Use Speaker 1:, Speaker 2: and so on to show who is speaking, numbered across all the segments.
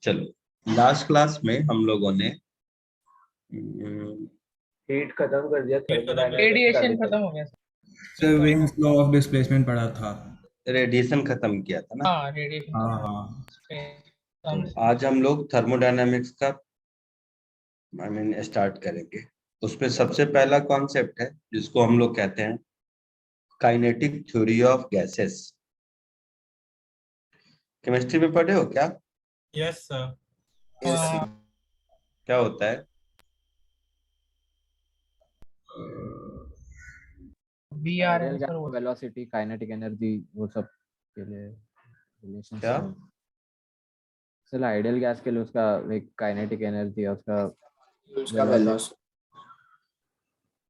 Speaker 1: चलो last class में हम लोगों ने
Speaker 2: हीट खत्म कर दिया,
Speaker 3: रेडिएशन खत्म हो गया
Speaker 4: sir veins law of displacement पढ़ा था।
Speaker 1: रेडिएशन खत्म किया था ना।
Speaker 3: हाँ रेडिएशन
Speaker 4: हाँ
Speaker 1: तो आज हम लोग थर्मोडायनामिक्स का स्टार्ट करेंगे। उसमें सबसे पहला कॉन्सेप्ट है जिसको हम लोग कहते हैं kinetic theory of gases. Chemistry में पढ़े हो क्या?
Speaker 5: Yes sir.
Speaker 1: क्या होता है?
Speaker 3: वीआर
Speaker 2: वेलोसिटी, काइनेटिक एनर्जी, वो सब के लिए रिलेशंस
Speaker 1: क्या?
Speaker 2: है। सर आइडियल गैस के लिए उसका एक काइनेटिक एनर्जी है, उसका वेलोसिटी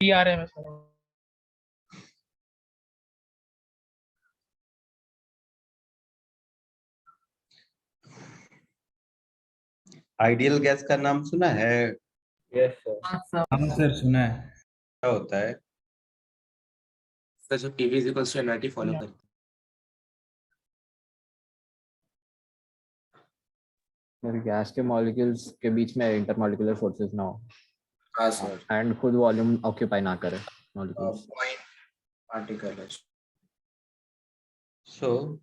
Speaker 3: वीआर है सर।
Speaker 1: आइडियल गैस का नाम सुना है?
Speaker 2: Yes sir.
Speaker 4: हाँ सर सुना है।
Speaker 1: क्या होता है?
Speaker 6: सर जो PV equals to nRT follow करते
Speaker 2: हैं गैस के मॉलिक्यूल्स के बीच में इंटरमॉलिक्यूलर फोर्सेस ना हो।
Speaker 6: हाँ सर।
Speaker 2: एंड खुद वॉल्यूम ऑक्यूपाई ना करे molecules.
Speaker 6: Point particle.
Speaker 1: So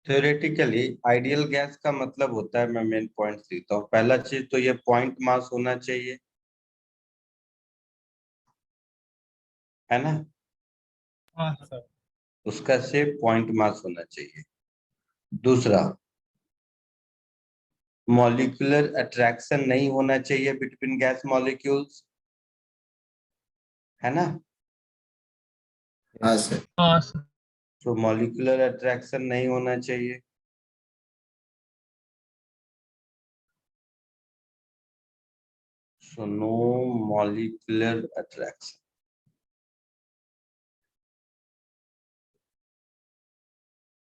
Speaker 1: theoretically ideal gas का मतलब होता है, मैं मेन पॉइंट लिखता हूँ। पहला चीज तो ये पॉइंट मास होना चाहिए, है ना।
Speaker 3: हाँ सर।
Speaker 1: उसका शेप पॉइंट मास होना चाहिए। दूसरा, मॉलिक्यूलर अट्रैक्शन नहीं होना चाहिए बिटवीन गैस मॉलिक्यूल्स, है ना।
Speaker 6: हाँ सर।
Speaker 3: हाँ सर।
Speaker 1: तो मॉलिक्यूलर अट्रैक्शन नहीं होना चाहिए। So no molecular attraction.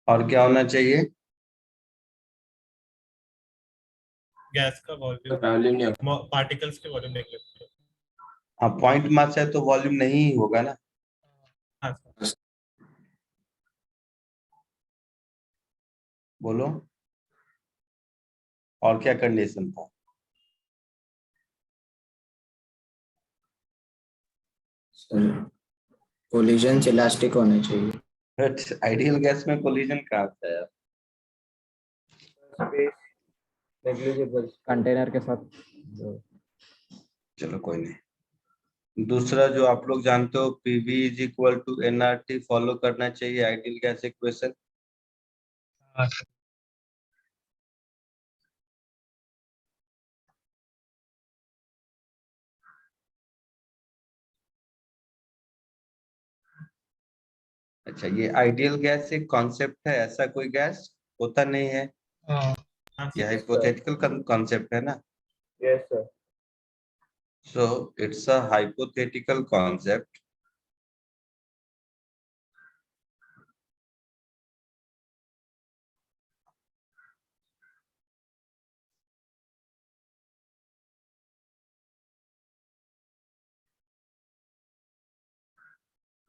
Speaker 1: और क्या होना चाहिए?
Speaker 5: गैस का वॉल्यूम पार्टिकल्स के वॉल्यूम देख लेते हैं।
Speaker 1: हाँ, पॉइंट मास है तो वॉल्यूम नहीं होगा ना।
Speaker 5: हाँ सर।
Speaker 1: बोलो और क्या कंडीशन था?
Speaker 6: सर कोलिजन इलास्टिक होने चाहिए।
Speaker 1: बट आइडियल गैस में कोलिजन कहाँ होता है यार?
Speaker 2: नेग्लिजिबल कंटेनर के साथ।
Speaker 1: चलो कोई नहीं। दूसरा जो आप लोग जानते हो, PV is equal to nRT follow करना चाहिए आइडियल गैस इक्वेशन।
Speaker 3: हाँ सर।
Speaker 1: अच्छा, ये आइडियल गैस एक कॉन्सेप्ट है, ऐसा कोई गैस होता नहीं है।
Speaker 3: हाँ
Speaker 1: ये हाइपोथेटिकल कॉन्सेप्ट है ना।
Speaker 2: Yes sir.
Speaker 1: So it's a hypothetical concept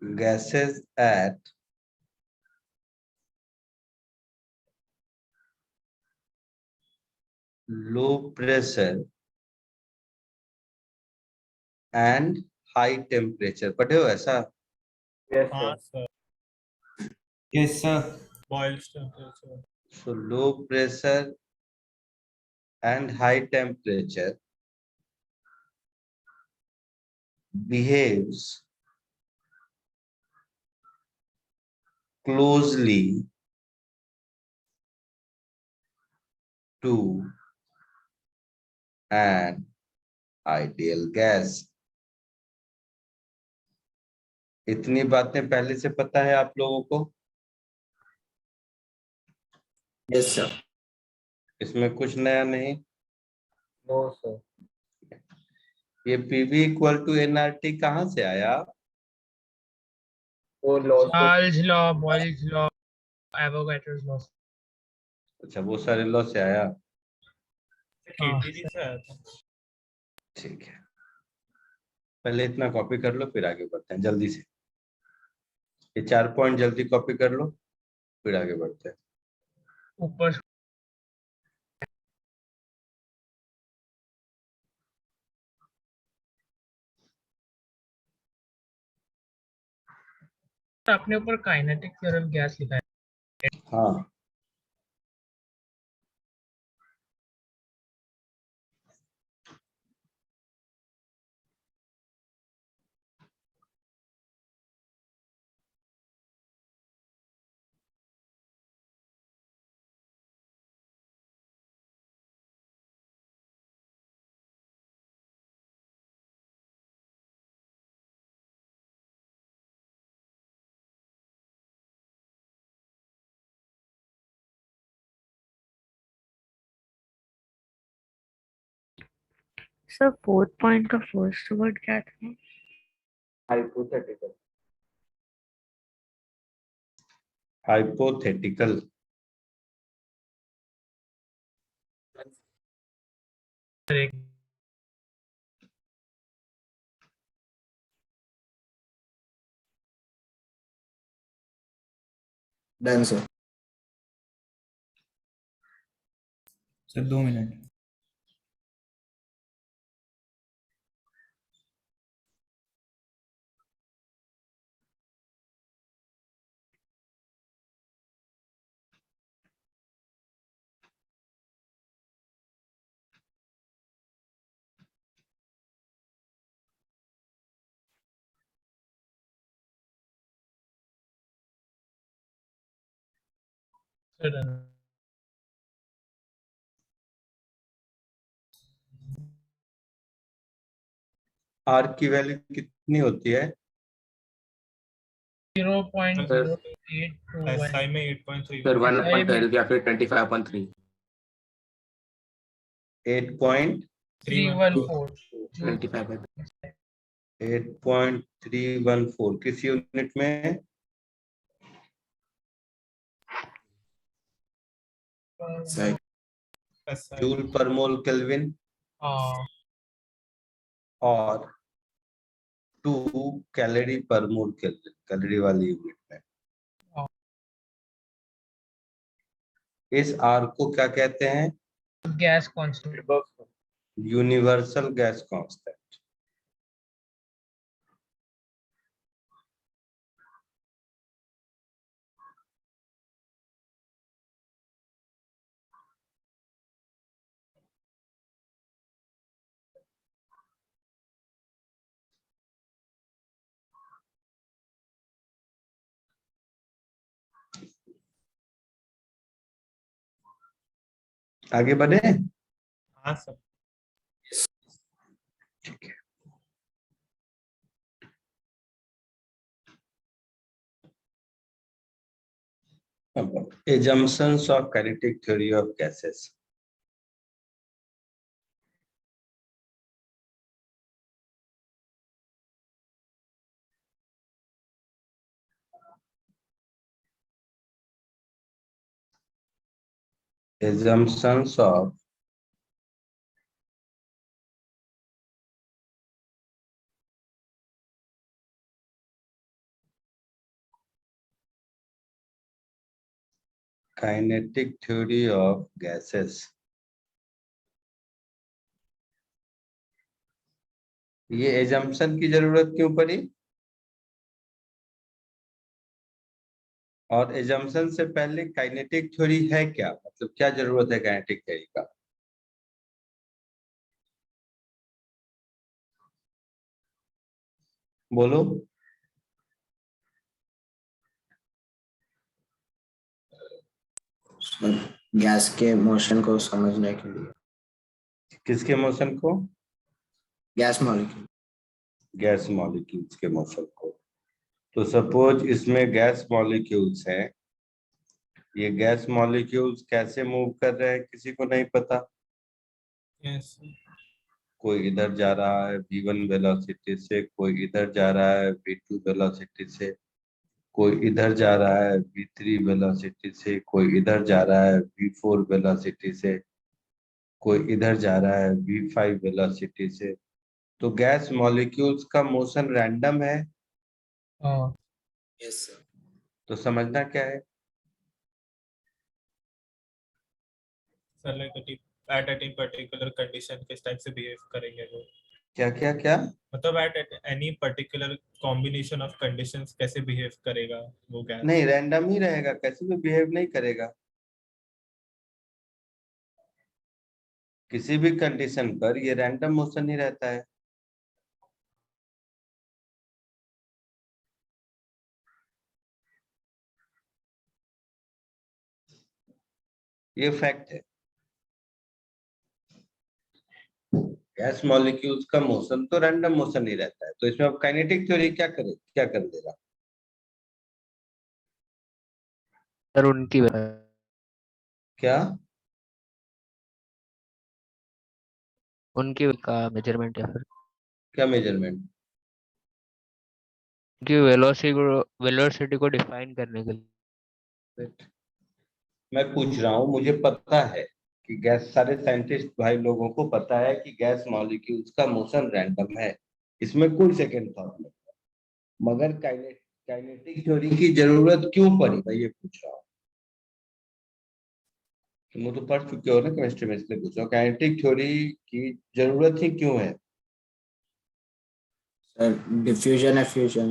Speaker 1: gases at low pressure and high temperature। पढ़े हो ऐसा?
Speaker 5: हाँ sir.
Speaker 4: Yes sir.
Speaker 5: Boyle's temperature.
Speaker 1: So low pressure and high temperature behaves closely to an ideal gas। इतनी बातें पहले से पता है आप लोगों को?
Speaker 6: Yes sir.
Speaker 1: इसमें कुछ नया नहीं।
Speaker 2: No sir.
Speaker 1: ये PV इक्वल टू nRT कहाँ से आया?
Speaker 2: वो laws
Speaker 3: Charles law, Boyle's law, Avogadro's law.
Speaker 1: अच्छा, वो सारे लॉ से आया।
Speaker 5: KTD से आया था।
Speaker 1: ठीक है, पहले इतना कॉपी कर लो फिर आगे बढ़ते हैं जल्दी से। ये 4 पॉइंट जल्दी कॉपी कर लो फिर आगे बढ़ते हैं।
Speaker 3: ऊपर आपने ऊपर काइनेटिक थ्योरम गैस लिखा है.
Speaker 1: हाँ
Speaker 7: सर फोर्थ पॉइंट का फर्स्ट वर्ड क्या था?
Speaker 2: Hypothetical.
Speaker 1: Hypothetical.
Speaker 8: Done sir.
Speaker 4: Sir 2 minute.
Speaker 1: R की वैल्यू कितनी होती है?
Speaker 3: 0.0821.
Speaker 5: SI में 8.3
Speaker 6: फिर 1/12
Speaker 3: में
Speaker 6: या फिर 25/3.
Speaker 1: 8.8.314.
Speaker 3: 314.
Speaker 6: 25/3.
Speaker 1: किस यूनिट में?
Speaker 6: सही.
Speaker 5: SI
Speaker 1: जूल पर मोल केल्विन
Speaker 3: हाँ,
Speaker 1: और 2 कैलोरी पर मोल केल्विन, कैलोरी वाली यूनिट में.
Speaker 3: हाँ.
Speaker 1: इस आर को क्या कहते हैं?
Speaker 3: Gas constant.
Speaker 1: Universal gas constant. आगे बढ़े.
Speaker 5: हाँ सर.
Speaker 1: ठीक है. Assumptions of kinetic theory of gases. Assumptions of kinetic theory of gases. ये एजम्पशन की जरूरत क्यों पड़ी? और एजम्पशन से पहले काइनेटिक थ्योरी है क्या, मतलब क्या जरूरत है काइनेटिक थ्योरी का? बोलो.
Speaker 8: गैस के मोशन को समझने के लिए.
Speaker 1: किसके मोशन को?
Speaker 8: Gas molecule.
Speaker 1: गैस मॉलिक्यूल्स के मोशन को. तो सपोज इसमें गैस मॉलिक्यूल्स हैं. ये गैस मॉलिक्यूल्स कैसे मूव कर रहे हैं किसी को नहीं पता.
Speaker 5: Yes.
Speaker 1: कोई इधर जा रहा है v1 वेलोसिटी से, कोई इधर जा रहा है v2 वेलोसिटी से, कोई इधर जा रहा है v3 वेलोसिटी से, कोई इधर जा रहा है v4 वेलोसिटी से, कोई इधर जा रहा है v5 वेलोसिटी से. तो गैस मॉलिक्यूल्स का मोशन रैंडम है.
Speaker 3: हाँ,
Speaker 8: यस सर.
Speaker 1: तो समझना क्या है?
Speaker 5: Sir like at a particular condition किस टाइप से बिहेव करेंगे वो.
Speaker 1: क्या क्या क्या?
Speaker 5: मतलब at any particular combination of conditions कैसे behave करेगा वो गैस?
Speaker 1: नहीं, रैंडम ही रहेगा, कैसे भी बिहेव नहीं करेगा। किसी भी कंडीशन पर ये रैंडम मोशन ही रहता है। ये फैक्ट है। गैस मॉलिक्यूल्स का मोशन तो रैंडम मोशन ही रहता है, तो इसमें अब काइनेटिक थ्योरी क्या करे, क्या कर देगा?
Speaker 9: सर उनकी
Speaker 1: क्या?
Speaker 9: उनकी का मेजरमेंट या फिर
Speaker 1: क्या मेजरमेंट?
Speaker 9: उनकी वेलोसिटी को डिफाइन करने के लिए।
Speaker 1: मैं पूछ रहा हूँ, मुझे पता है कि गैस, सारे साइंटिस्ट भाई लोगों को पता है कि गैस मॉलिक्यूल्स का मोशन रैंडम है, इसमें कोई सेकंड थॉट नहीं। मगर काइनेटिक थ्योरी की जरूरत क्यों पड़ी, मैं ये पूछ रहा हूँ। तुम तो पढ़ चुके हो ना केमिस्ट्री में, इसलिए पूछ रहा हूँ काइनेटिक थ्योरी की जरूरत ही क्यों है।
Speaker 8: सर डिफ्यूजन एफ्यूजन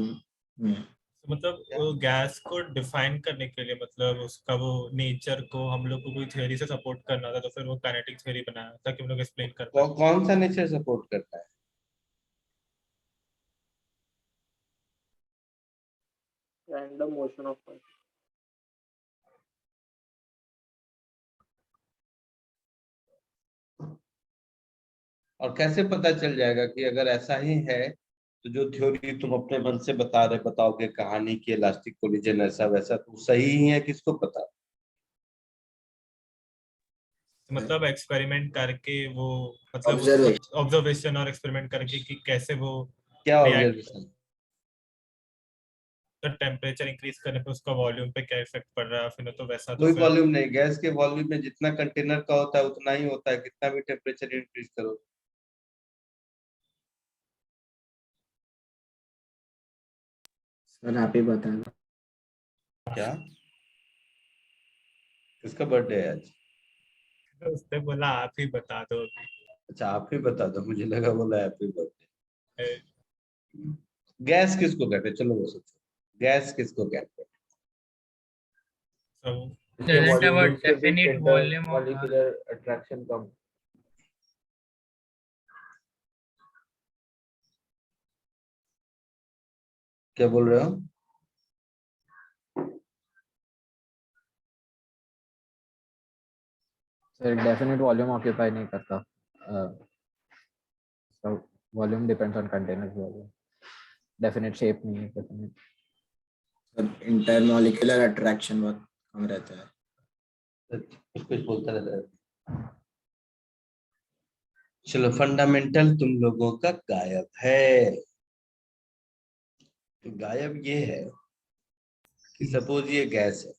Speaker 8: में
Speaker 5: मतलब वो गैस को डिफाइन करने के लिए, मतलब उसका वो नेचर को हम लोग को कोई थ्योरी से सपोर्ट करना था, तो फिर वो काइनेटिक थ्योरी बनाया ताकि हम लोग एक्सप्लेन कर पाए।
Speaker 1: कौन सा नेचर सपोर्ट करता है?
Speaker 9: रैंडम मोशन ऑफ
Speaker 1: और कैसे पता चल जाएगा कि अगर ऐसा ही है, तो जो थ्योरी तुम अपने मन से बताओगे कहानी की, इलास्टिक कोलिजन ऐसा वैसा, तो सही ही है, किसको पता?
Speaker 5: मतलब एक्सपेरिमेंट करके वो, मतलब
Speaker 8: ऑब्जर्वेशन।
Speaker 5: ऑब्जर्वेशन और एक्सपेरिमेंट करके कि कैसे वो
Speaker 1: क्या
Speaker 5: रिएक्ट,
Speaker 1: ऑब्जर्वेशन?
Speaker 5: टेम्परेचर इंक्रीज करने पे उसका वॉल्यूम पे क्या इफेक्ट पड़ रहा है, फिर तो वैसा तो
Speaker 1: कोई
Speaker 5: फिर।
Speaker 1: वॉल्यूम नहीं, गैस के वॉल्यूम में जितना कंटेनर का होता है उतना ही होता है, कितना भी टेम्परेचर इंक्रीज करो।
Speaker 8: सर आप ही बता दो।
Speaker 1: क्या? किसका बर्थडे है आज?
Speaker 5: उसने बोला आप ही बता दो अभी।
Speaker 1: अच्छा, आप ही बता दो, मुझे लगा बोला हैप्पी बर्थडे।
Speaker 5: ए,
Speaker 1: गैस किसको कहते हैं, चलो वो सोचो, गैस किसको कहते हैं?
Speaker 5: सब
Speaker 3: Doesn't have a definite volume of
Speaker 2: molecular attraction कम।
Speaker 1: क्या बोल रहे हो?
Speaker 2: सर डेफिनेट वॉल्यूम ऑक्यूपाई नहीं करता, volume depends on container volume, definite shape नहीं है डेफिनेट।
Speaker 8: सर इंटरमॉलिक्यूलर अट्रैक्शन बहुत कम रहता है।
Speaker 1: कुछ बोलता रहता है। चलो, फंडामेंटल तुम लोगों का गायब है। तो गायब ये है कि सपोज ये गैस है,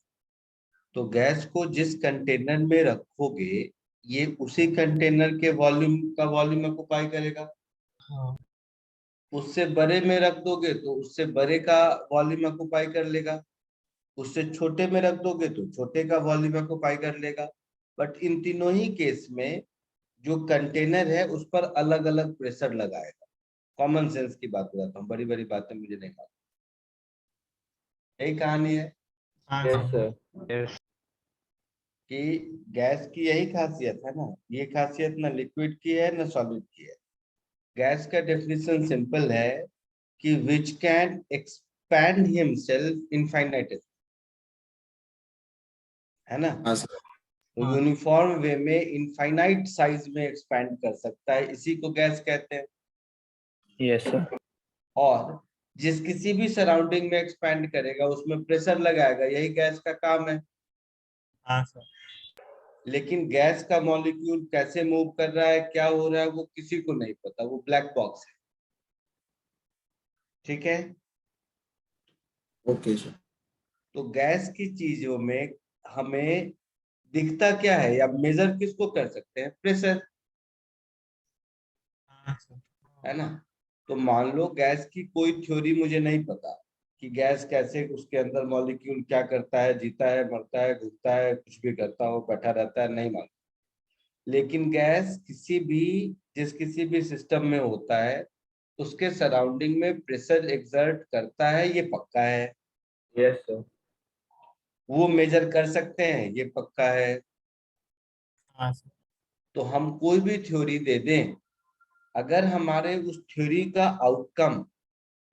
Speaker 1: तो गैस को जिस कंटेनर में रखोगे, ये उसी कंटेनर के वॉल्यूम का वॉल्यूम ऑक्युपाई करेगा।
Speaker 5: हाँ।
Speaker 1: उससे बड़े में रख दोगे तो उससे बड़े का वॉल्यूम ऑक्युपाई कर लेगा, उससे छोटे में रख दोगे तो छोटे का वॉल्यूम ऑक्युपाई कर लेगा। बट इन तीनों ही केस में जो कंटेनर है उस पर अलग अलग प्रेशर लगाएगा। कॉमन सेंस की बात बताता हूँ, बड़ी बड़ी बातें मुझे नहीं मालूम, यही कहानी है
Speaker 5: हाँ
Speaker 2: यस
Speaker 5: हाँ।
Speaker 2: सर।
Speaker 1: कि गैस की यही खासियत है ना, ये खासियत ना लिक्विड की है ना सॉलिड की है। गैस का डेफिनेशन सिंपल है कि which can expand himself infinite, है ना।
Speaker 8: हाँ सर।
Speaker 1: तो
Speaker 5: हाँ।
Speaker 1: यूनिफॉर्म वे में इनफाइनाइट साइज में एक्सपैंड कर सकता है, इसी को गैस कहते हैं।
Speaker 9: Yes sir.
Speaker 1: और जिस किसी भी सराउंडिंग में एक्सपैंड करेगा उसमें प्रेशर लगाएगा, यही गैस का काम है।
Speaker 5: हाँ सर।
Speaker 1: लेकिन गैस का मॉलिक्यूल कैसे मूव कर रहा है, क्या हो रहा है, वो किसी को नहीं पता, वो ब्लैक बॉक्स है। ठीक है।
Speaker 8: Okay sir.
Speaker 1: तो गैस की चीजों में हमें दिखता क्या है या मेजर किसको कर सकते हैं? प्रेशर,
Speaker 5: हाँ सर।
Speaker 1: है ना। तो मान लो गैस की कोई थ्योरी मुझे नहीं पता कि गैस कैसे, उसके अंदर मॉलिक्यूल क्या करता है, जीता है, मरता है, घूमता है, कुछ भी करता हो, बैठा रहता है, नहीं मालूम। लेकिन गैस जिस किसी भी सिस्टम में होता है उसके सराउंडिंग में प्रेशर एक्सर्ट करता है, ये पक्का है।
Speaker 8: Yes sir.
Speaker 1: वो मेजर कर सकते हैं, ये पक्का है।
Speaker 5: हाँ सर।
Speaker 1: तो हम कोई भी थ्योरी दे दें, अगर हमारे उस थ्योरी का आउटकम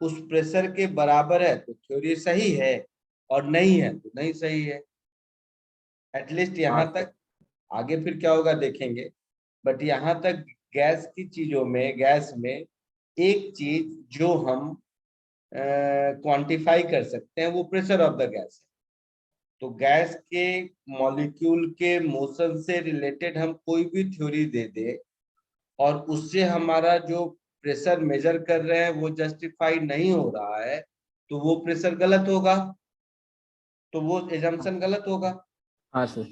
Speaker 1: उस प्रेशर के बराबर है तो थ्योरी सही है, और नहीं है तो नहीं सही है। एटलीस्ट यहाँ तक। आगे फिर क्या होगा देखेंगे, बट यहाँ तक गैस की चीजों में, गैस में एक चीज जो हम क्वांटिफाई कर सकते हैं वो प्रेशर ऑफ द गैस है। तो गैस के मॉलिक्यूल के मोशन से रिलेटेड हम कोई भी थ्योरी दे दे और उससे हमारा जो प्रेशर मेजर कर रहे हैं वो जस्टिफाई नहीं हो रहा है, तो वो प्रेशर गलत होगा, तो वो एजम्पशन गलत होगा।
Speaker 2: हाँ सर।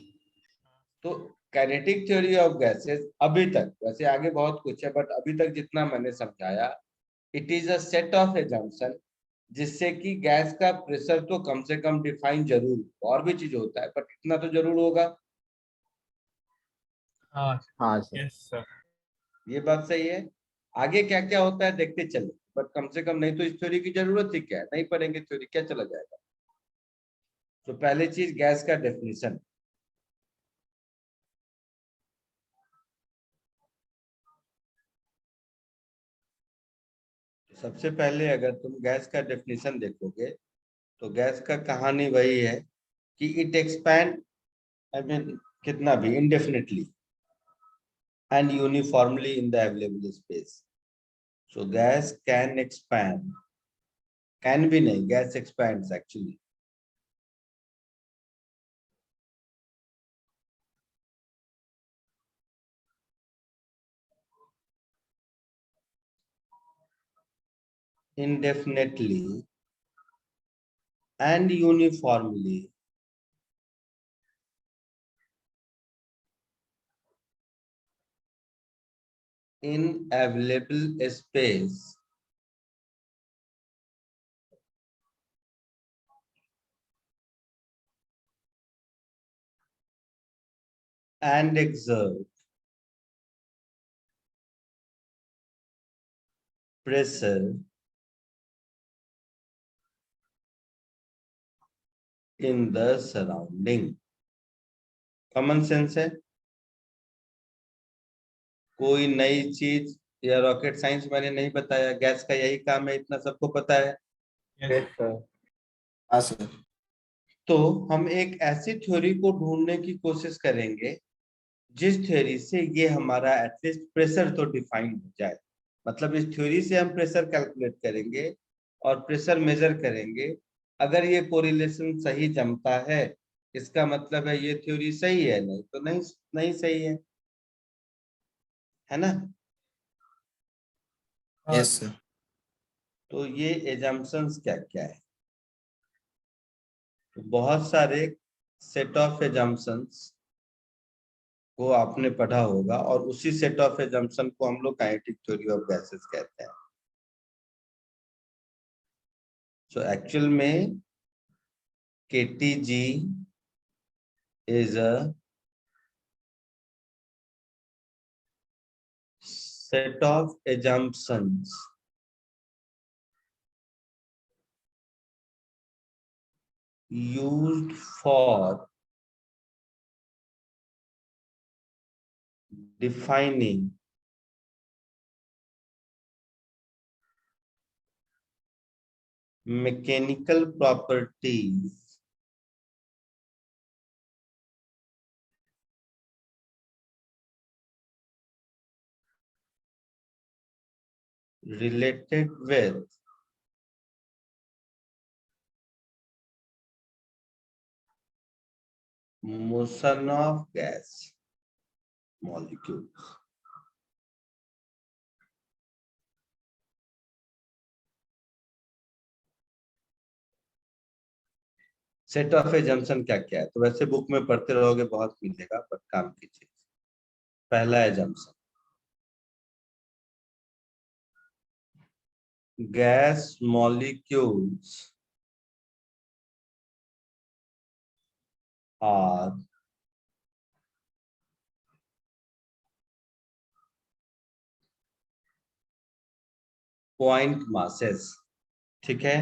Speaker 1: तो काइनेटिक थ्योरी ऑफ गैसेस अभी तक, वैसे आगे बहुत कुछ है बट अभी तक जितना मैंने समझाया, it is a set of assumption जिससे कि गैस का प्रेशर तो कम से कम डिफाइन जरूर, और भी चीज होता है बट इतना तो जरूर होगा।
Speaker 5: हाँ
Speaker 2: हाँ सर।
Speaker 5: Yes sir.
Speaker 1: ये बात सही है। आगे क्या क्या होता है देखते चले, बट कम से कम नहीं तो इस थ्योरी की जरूरत ही क्या है, नहीं पढ़ेंगे थ्योरी क्या चला जाएगा। तो पहली चीज गैस का डेफिनेशन। सबसे पहले अगर तुम गैस का डेफिनेशन देखोगे तो गैस का कहानी वही है कि इट एक्सपैंड, आई मीन कितना भी indefinitely and uniformly in the available space. So gas can expand, can be nahi, gas expands actually. Indefinitely and uniformly in available space and exert pressure in the surrounding. Common sense है, कोई नई चीज या rocket science मैंने नहीं बताया, gas का यही काम है, इतना सबको पता है।
Speaker 5: Yes sir.
Speaker 8: हाँ सर।
Speaker 1: तो हम एक ऐसी थ्योरी को ढूंढने की कोशिश करेंगे जिस थ्योरी से ये हमारा एटलीस्ट प्रेशर तो डिफाइन हो जाए। मतलब इस थ्योरी से हम प्रेशर कैलकुलेट करेंगे और प्रेशर मेजर करेंगे। अगर ये कोरिलेशन सही जमता है इसका मतलब है ये थ्योरी सही है, नहीं तो नहीं, नहीं सही है ना।
Speaker 8: Yes sir.
Speaker 1: तो ये एजम्पशंस क्या क्या है, तो बहुत सारे सेट ऑफ एजम्पशंस को आपने पढ़ा होगा और उसी सेट ऑफ एजम्पशन को हम लोग काइनेटिक थ्योरी ऑफ गैसेस कहते हैं। So actual में KTG is a set of assumptions used for defining mechanical properties related with motion of gas molecules. Set of assumption क्या क्या है, तो वैसे बुक में पढ़ते रहोगे बहुत मिलेगा, बट काम कीजिए। पहला assumption, gas molecules are point masses, ठीक है।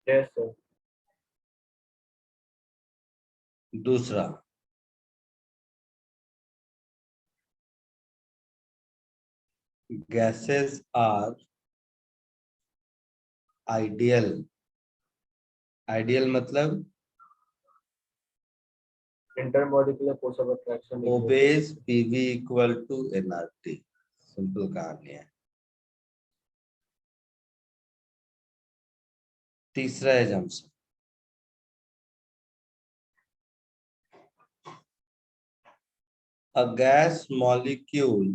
Speaker 8: Yes, sir.
Speaker 1: दूसरा, gases are ideal, ideal मतलब
Speaker 8: Intermolecular force of attraction.
Speaker 1: obeys PV equal to nRT, simple कहानी है। तीसरा assumption, a gas molecule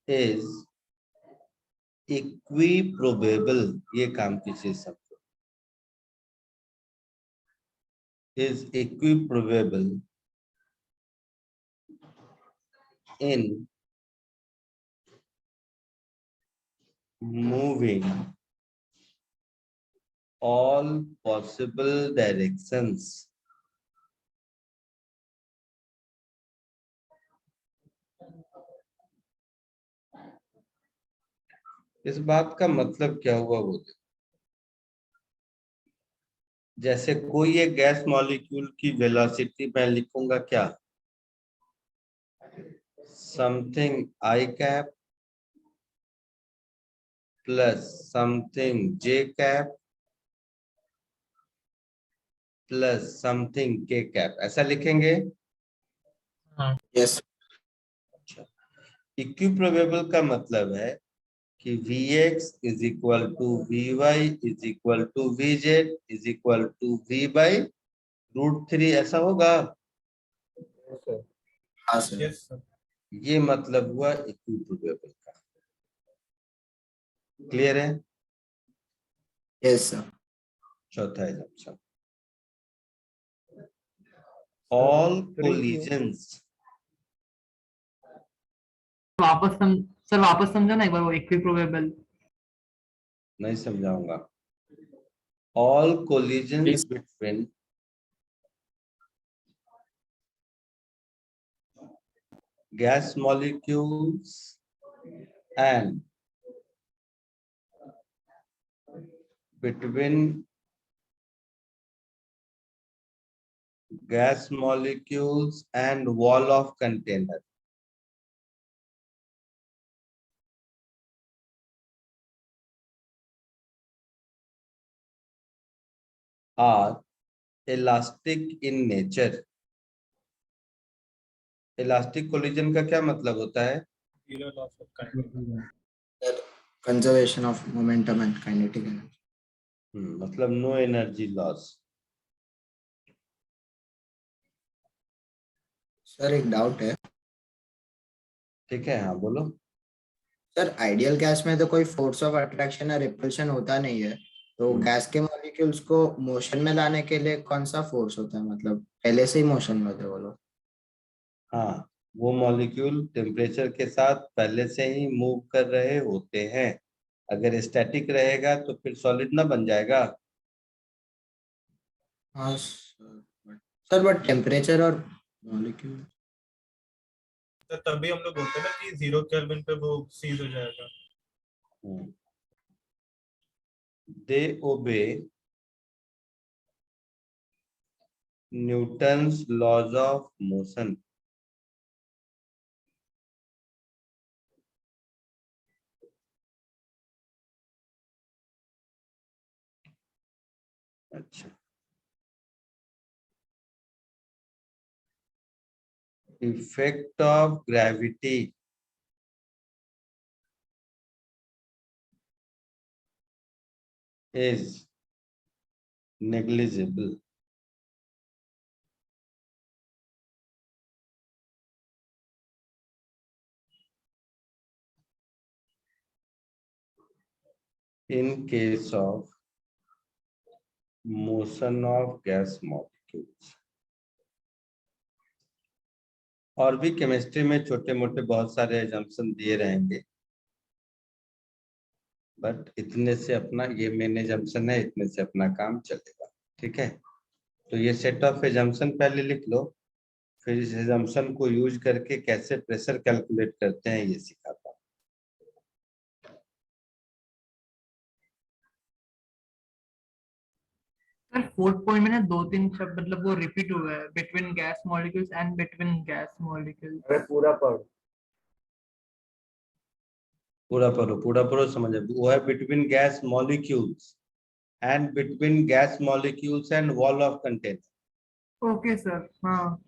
Speaker 1: is equiprobable, ये काम की चीज सबको, is equiprobable in moving all possible directions इस बात का मतलब क्या हुआ वो देखो। जैसे कोई एक गैस मॉलिक्यूल की वेलोसिटी मैं लिखूंगा क्या, something I cap plus something J cap plus something K cap, ऐसा लिखेंगे।
Speaker 6: Yes.
Speaker 1: इक्विप्रोबेबल का मतलब है कि Vx is equal to Vy is equal to Vz is equal to V by √3, ऐसा होगा।
Speaker 8: Yes, sir.
Speaker 6: हाँ सर।
Speaker 5: Yes, sir.
Speaker 1: ये मतलब हुआ इक्विप्रोबेबल का। क्लियर है?
Speaker 6: Yes sir.
Speaker 1: चौथा assumption, all collisions,
Speaker 10: वापस समझो ना एक बार वो इक्विप्रोबेबल।
Speaker 1: नहीं समझाऊंगा। all collisions between gas molecules and between gas molecules and wall of container are elastic in nature। Elastic collision का क्या मतलब होता है?
Speaker 5: Zero loss of kinetic.
Speaker 6: Conservation of momentum and kinetic energy.
Speaker 1: मतलब नो एनर्जी लॉस।
Speaker 6: सर एक doubt है।
Speaker 1: ठीक है, हाँ बोलो।
Speaker 6: सर आइडियल गैस में तो कोई फोर्स ऑफ अट्रैक्शन या रिपल्शन होता नहीं है, तो गैस के मॉलिक्यूल्स को मोशन में लाने के लिए कौन सा फोर्स होता है, मतलब पहले से ही मोशन में होते हैं वो लोग?
Speaker 1: हाँ, वो मॉलिक्यूल टेम्परेचर के साथ पहले से ही मूव कर रहे होते हैं। अगर स्टैटिक रहेगा तो फिर सॉलिड ना बन जाएगा।
Speaker 6: हाँ सर, बट टेम्परेचर और मॉलिक्यूल
Speaker 5: तो तभी हम लोग बोलते हैं ना कि 0 केल्विन पे वो सीज हो जाएगा।
Speaker 1: दे ओबे न्यूटन्स लॉज ऑफ मोशन। अच्छा, effect of gravity is negligible। in case of motion of gas molecules। और भी केमिस्ट्री में छोटे मोटे बहुत सारे एजम्पशन दिए रहेंगे, बट इतने से अपना ये मेन एजम्पशन है, इतने से अपना काम चलेगा। ठीक है, तो ये सेट ऑफ एजम्पशन पहले लिख लो। फिर इस assumption को यूज करके कैसे प्रेशर कैलकुलेट करते हैं ये सिखाता हूँ।
Speaker 10: सर 4th पॉइंट में ना 2-3 शब्द मतलब वो रिपीट हुआ है, between gas molecules and between gas molecules.
Speaker 8: अरे पूरा पढ़।
Speaker 1: पूरा पढ़ो समझ में। वो है between gas molecules and between gas molecules and wall of container.
Speaker 10: Okay sir, हाँ।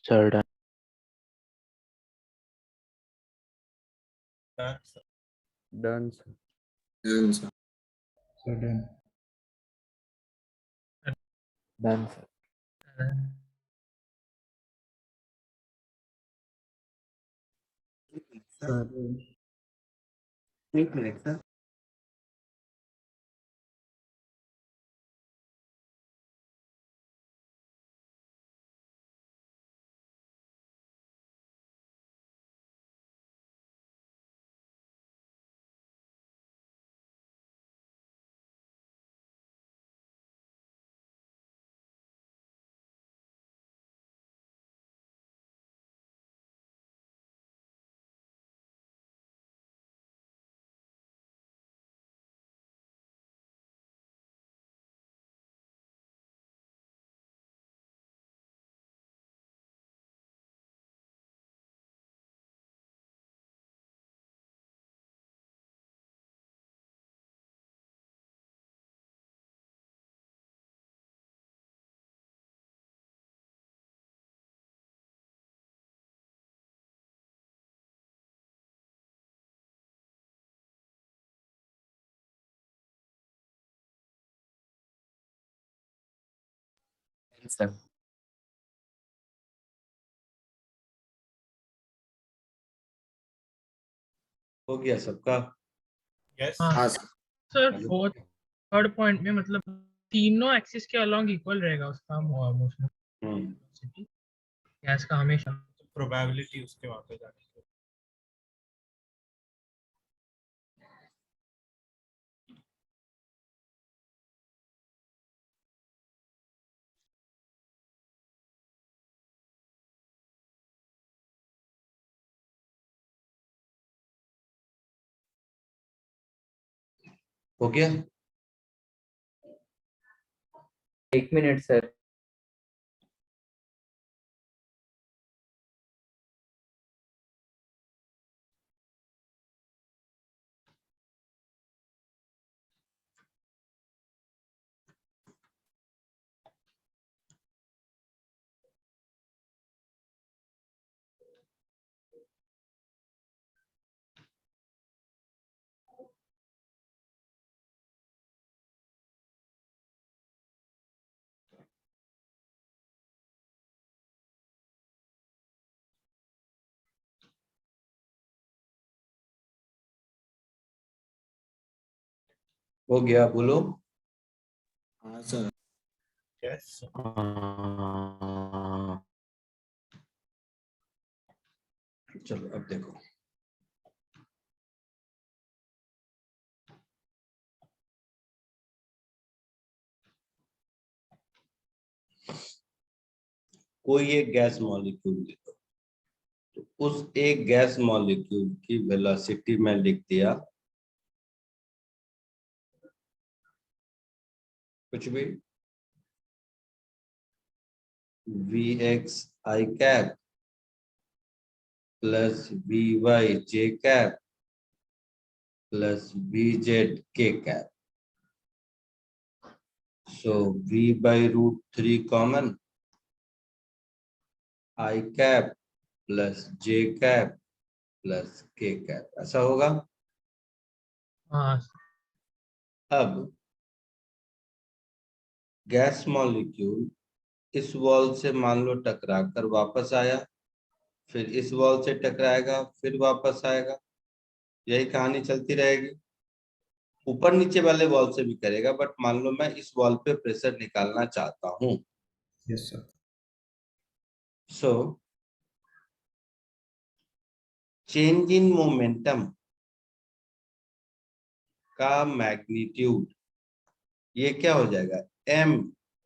Speaker 9: Sir, done.
Speaker 2: Done, sir.
Speaker 6: Answer.
Speaker 4: So done.
Speaker 2: Done, sir.
Speaker 1: एक मिनट सर।
Speaker 6: Answer.
Speaker 1: हो गया सबका?
Speaker 5: यस।
Speaker 3: हाँ
Speaker 6: हाँ
Speaker 3: सर, फोर्थ थर्ड पॉइंट में मतलब तीनों एक्सिस के अलोंग इक्वल रहेगा उसका मोशन, गैस का हमेशा।
Speaker 5: प्रोबेबिलिटी उसके वहां पे जाने की।
Speaker 1: हो गया?
Speaker 2: 1 minute, sir.
Speaker 1: हो गया, बोलो।
Speaker 6: हाँ सर।
Speaker 5: यस
Speaker 1: चलो अब देखो, कोई एक गैस मॉलिक्यूल ले लो, तो उस एक गैस मॉलिक्यूल की वेलोसिटी में लिख दिया कुछ भी, V X I cap plus V Y J cap plus V Z K cap. So v by √3 common, I cap plus J cap plus K cap, ऐसा होगा।
Speaker 3: हाँ
Speaker 1: अब गैस मॉलिक्यूल इस वॉल से मान लो टकरा कर वापस आया, फिर इस वॉल से टकराएगा, फिर वापस आएगा, यही कहानी चलती रहेगी। ऊपर नीचे वाले वॉल से भी करेगा, बट मान लो मैं इस वॉल पे प्रेशर निकालना चाहता हूं।
Speaker 4: यस sir.
Speaker 1: So change in momentum का मैग्नीट्यूड ये क्या हो जाएगा, m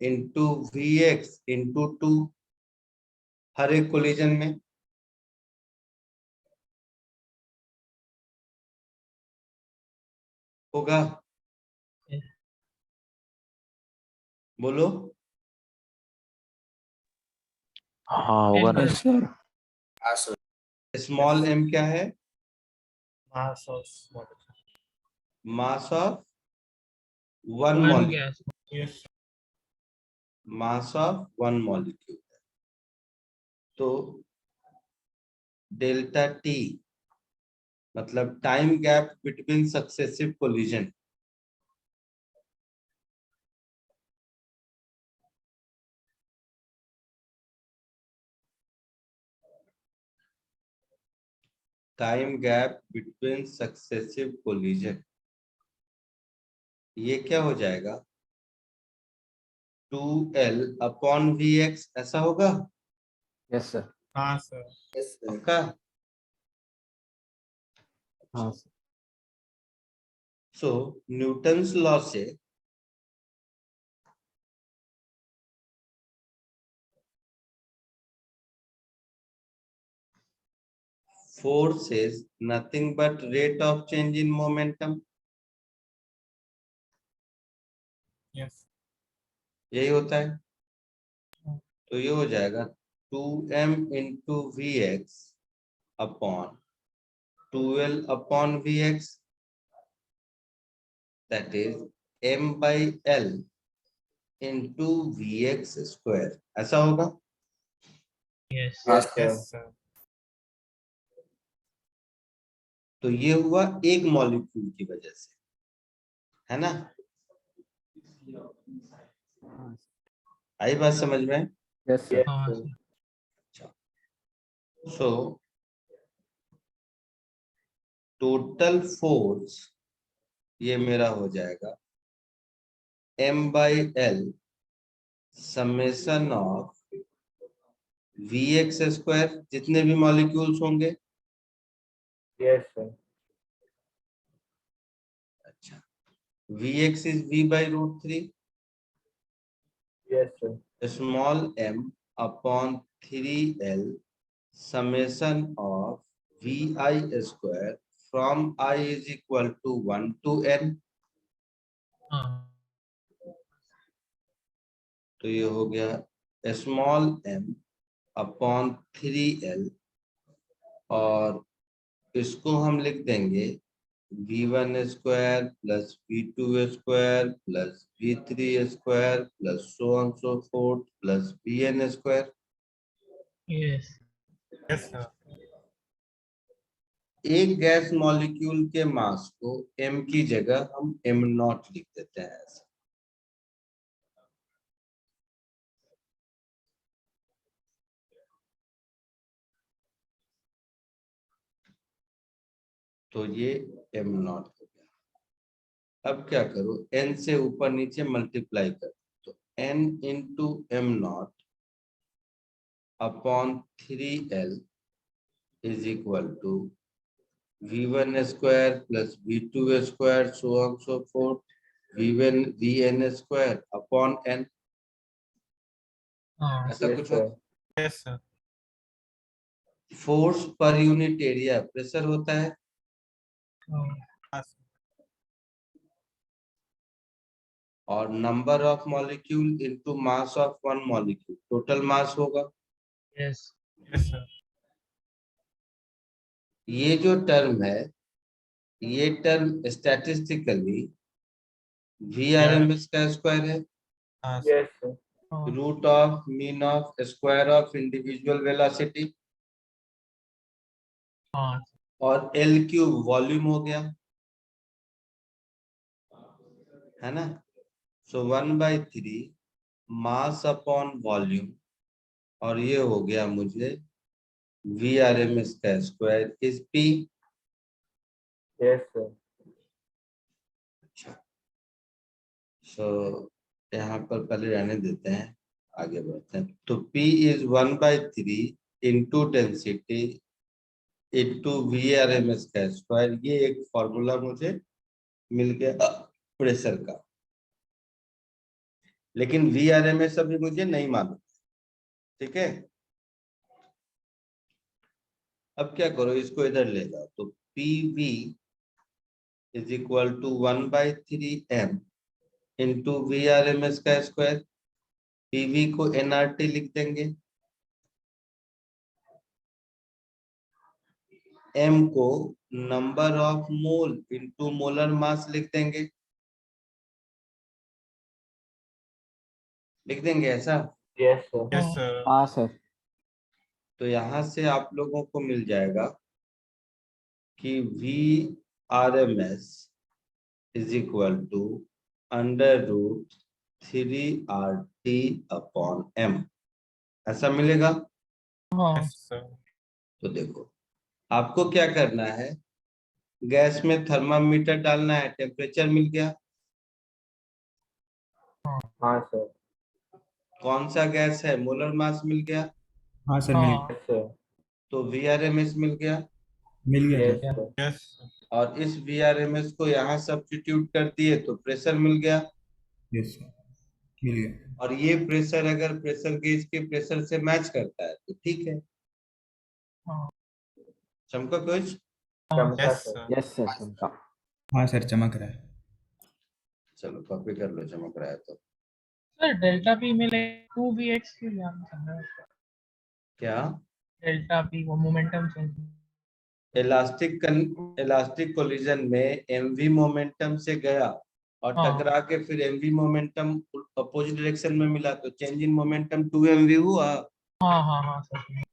Speaker 1: into V X into 2, हर एक कोलिजन में। होगा, बोलो।
Speaker 9: हाँ होगा ना।
Speaker 4: Yes sir.
Speaker 6: हाँ सर।
Speaker 1: स्मॉल m क्या है,
Speaker 5: mass of molecule.
Speaker 1: Mass of one
Speaker 3: one
Speaker 1: molecule,
Speaker 3: gas.
Speaker 5: Yes
Speaker 1: mass of one molecule. तो डेल्टा टी मतलब time gap between successive collision. Time gap between successive collision, ये क्या हो जाएगा, 2L upon V x, ऐसा होगा।
Speaker 2: Yes sir.
Speaker 5: हाँ sir.
Speaker 6: Yes sir.
Speaker 1: पक्का।
Speaker 2: हाँ सर।
Speaker 1: सो न्यूटन्स लॉ से force is nothing but rate of change in momentum,
Speaker 5: yes
Speaker 1: यही होता है। तो ये हो जाएगा 2m into V X upon 2L upon V X, that is m by L into V X square, ऐसा होगा।
Speaker 3: यस
Speaker 6: हाँ सर।
Speaker 5: Yes sir.
Speaker 1: तो ये हुआ एक मॉलिक्यूल की वजह से, है ना। आई बात समझ में।
Speaker 2: Yes sir.
Speaker 3: हाँ
Speaker 8: sir.
Speaker 3: Sir.
Speaker 1: So total force ये मेरा हो जाएगा m by L summation of V X square, जितने भी मॉलिक्यूल्स होंगे।
Speaker 8: Yes sir.
Speaker 1: अच्छा, V X is v by √3,
Speaker 8: yes sir.
Speaker 1: Small m upon 3L summation of vi square from I is equal to 1 to n।
Speaker 3: हाँ
Speaker 1: तो ये हो गया small m upon 3L, और इसको हम लिख देंगे v1 square plus v2 square plus v3 square plus so on so fourth plus vn square.
Speaker 3: Yes
Speaker 5: yes sir.
Speaker 1: एक गैस मॉलिक्यूल के मास को m की जगह हम m0 लिख देते हैं ऐसे। तो ये m0 हो गया। अब क्या करो, n से ऊपर नीचे मल्टीप्लाई कर, तो n into M not upon 3l is equal to v1 square plus v2 square so on so fourth vn square upon n।
Speaker 3: हाँ
Speaker 1: ऐसा
Speaker 8: Yes,
Speaker 1: कुछ
Speaker 8: sir.
Speaker 1: होता है।
Speaker 5: Yes sir.
Speaker 1: Force per unit area pressure होता है,
Speaker 3: हाँ
Speaker 1: और number of molecule into mass of one molecule, total mass होगा।
Speaker 3: Yes
Speaker 5: yes sir.
Speaker 1: ये जो टर्म है, ये टर्म स्टैटिस्टिकली VRMS का स्क्वायर है,
Speaker 5: हाँ sir.
Speaker 8: Yes, sir.
Speaker 1: Root of mean of square of individual velocity,
Speaker 3: हाँ
Speaker 1: और L क्यूब वॉल्यूम हो गया, है ना। सो 1/3 मास अपॉन वॉल्यूम, और ये हो गया मुझे VRMS का square is P।
Speaker 8: Yes, sir.
Speaker 1: सो यहाँ पर पहले रहने देते हैं, आगे बढ़ते हैं। तो P is 1/3 into density into VRMS का स्क्वायर, ये एक फॉर्मूला मुझे मिल गया प्रेशर का, लेकिन VRMS अभी मुझे नहीं मालूम, ठीक है। अब क्या करो, इसको इधर ले जाओ, तो PV is equal to 1/3m into VRMS का स्क्वायर। PV को nRT लिख देंगे, m को number of mole into molar mass लिख देंगे, लिख देंगे ऐसा।
Speaker 8: Yes, sir.
Speaker 5: Yes sir.
Speaker 2: हाँ सर।
Speaker 1: तो यहां से आप लोगों को मिल जाएगा कि VRMS is equal to √3RT upon m, ऐसा मिलेगा।
Speaker 3: हाँ
Speaker 5: यस सर।
Speaker 1: तो देखो, आपको क्या करना है, गैस में थर्मामीटर डालना है, टेम्परेचर मिल गया।
Speaker 8: हाँ, sir.
Speaker 1: कौन सा गैस है, मोलर मास मिल गया,
Speaker 4: हाँ सर मिल
Speaker 3: हाँ
Speaker 8: Yes, sir.
Speaker 1: तो VRMS मिल गया।
Speaker 4: गया
Speaker 8: Yes,
Speaker 4: सर।
Speaker 8: sir.
Speaker 5: यस
Speaker 1: और इस VRMS को यहाँ सब्स्टिट्यूट कर दिए तो प्रेशर मिल गया।
Speaker 4: यस सर मिल गया।
Speaker 1: और ये प्रेशर अगर प्रेशर गेज के प्रेशर से मैच करता है तो ठीक है।
Speaker 3: हाँ
Speaker 1: चमका कुछ?
Speaker 8: चमका,
Speaker 5: yes
Speaker 8: sir.
Speaker 5: Sir.
Speaker 2: Yes sir समझा।
Speaker 4: हाँ सर चमक रहा है।
Speaker 1: चलो कॉपी कर लो, चमक रहा है तो।
Speaker 3: सर डेल्टा पी मिले 2vx के लिए हम समझ रहे हैं।
Speaker 1: क्या?
Speaker 3: डेल्टा पी वो मोमेंटम चेंज।
Speaker 1: इलास्टिक कोलिजन में mv मोमेंटम से गया और
Speaker 3: हाँ
Speaker 1: टकरा के फिर mv मोमेंटम अपोजिट डायरेक्शन में मिला, तो चेंज इन मोमेंटम 2mv हुआ।
Speaker 3: हाँ सर।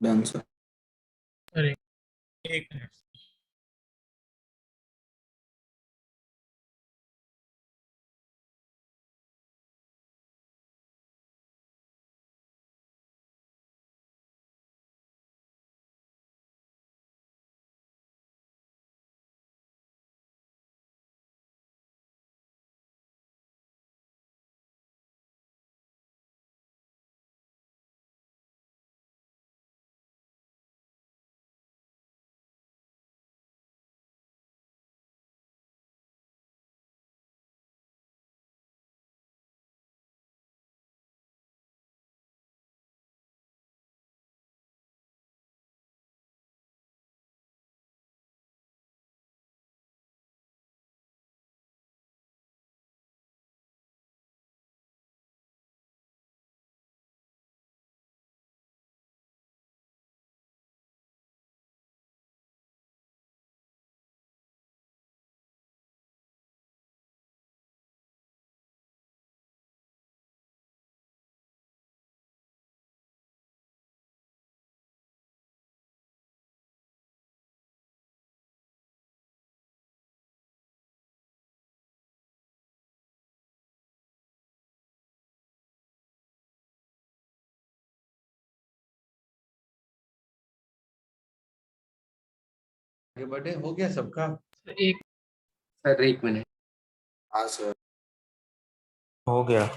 Speaker 6: Done sir.
Speaker 3: सर एक मिनट।
Speaker 1: आगे बढ़े, हो गया सबका?
Speaker 3: एक
Speaker 9: सर एक मिनट।
Speaker 6: हाँ सर।
Speaker 8: हो गया।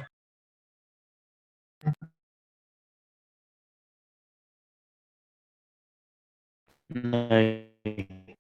Speaker 1: नहीं।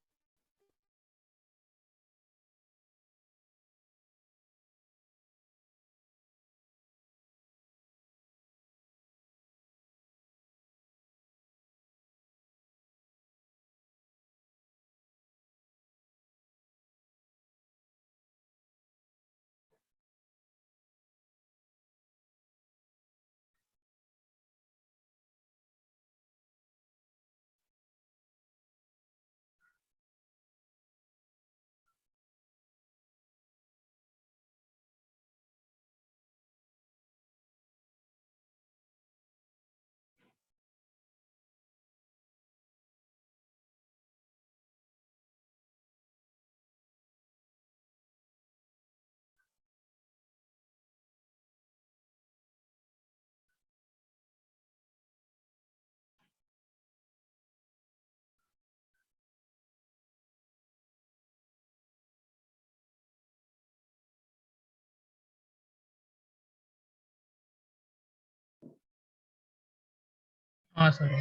Speaker 3: हाँ सर।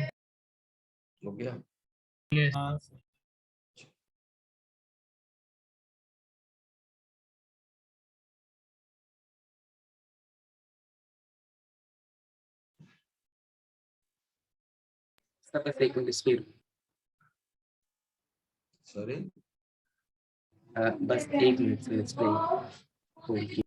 Speaker 1: हो गया।
Speaker 3: यस।
Speaker 5: हाँ सर।
Speaker 9: सर बस एक मिनट स्पीड।
Speaker 1: सॉरी।
Speaker 9: बस एक minute sir speed.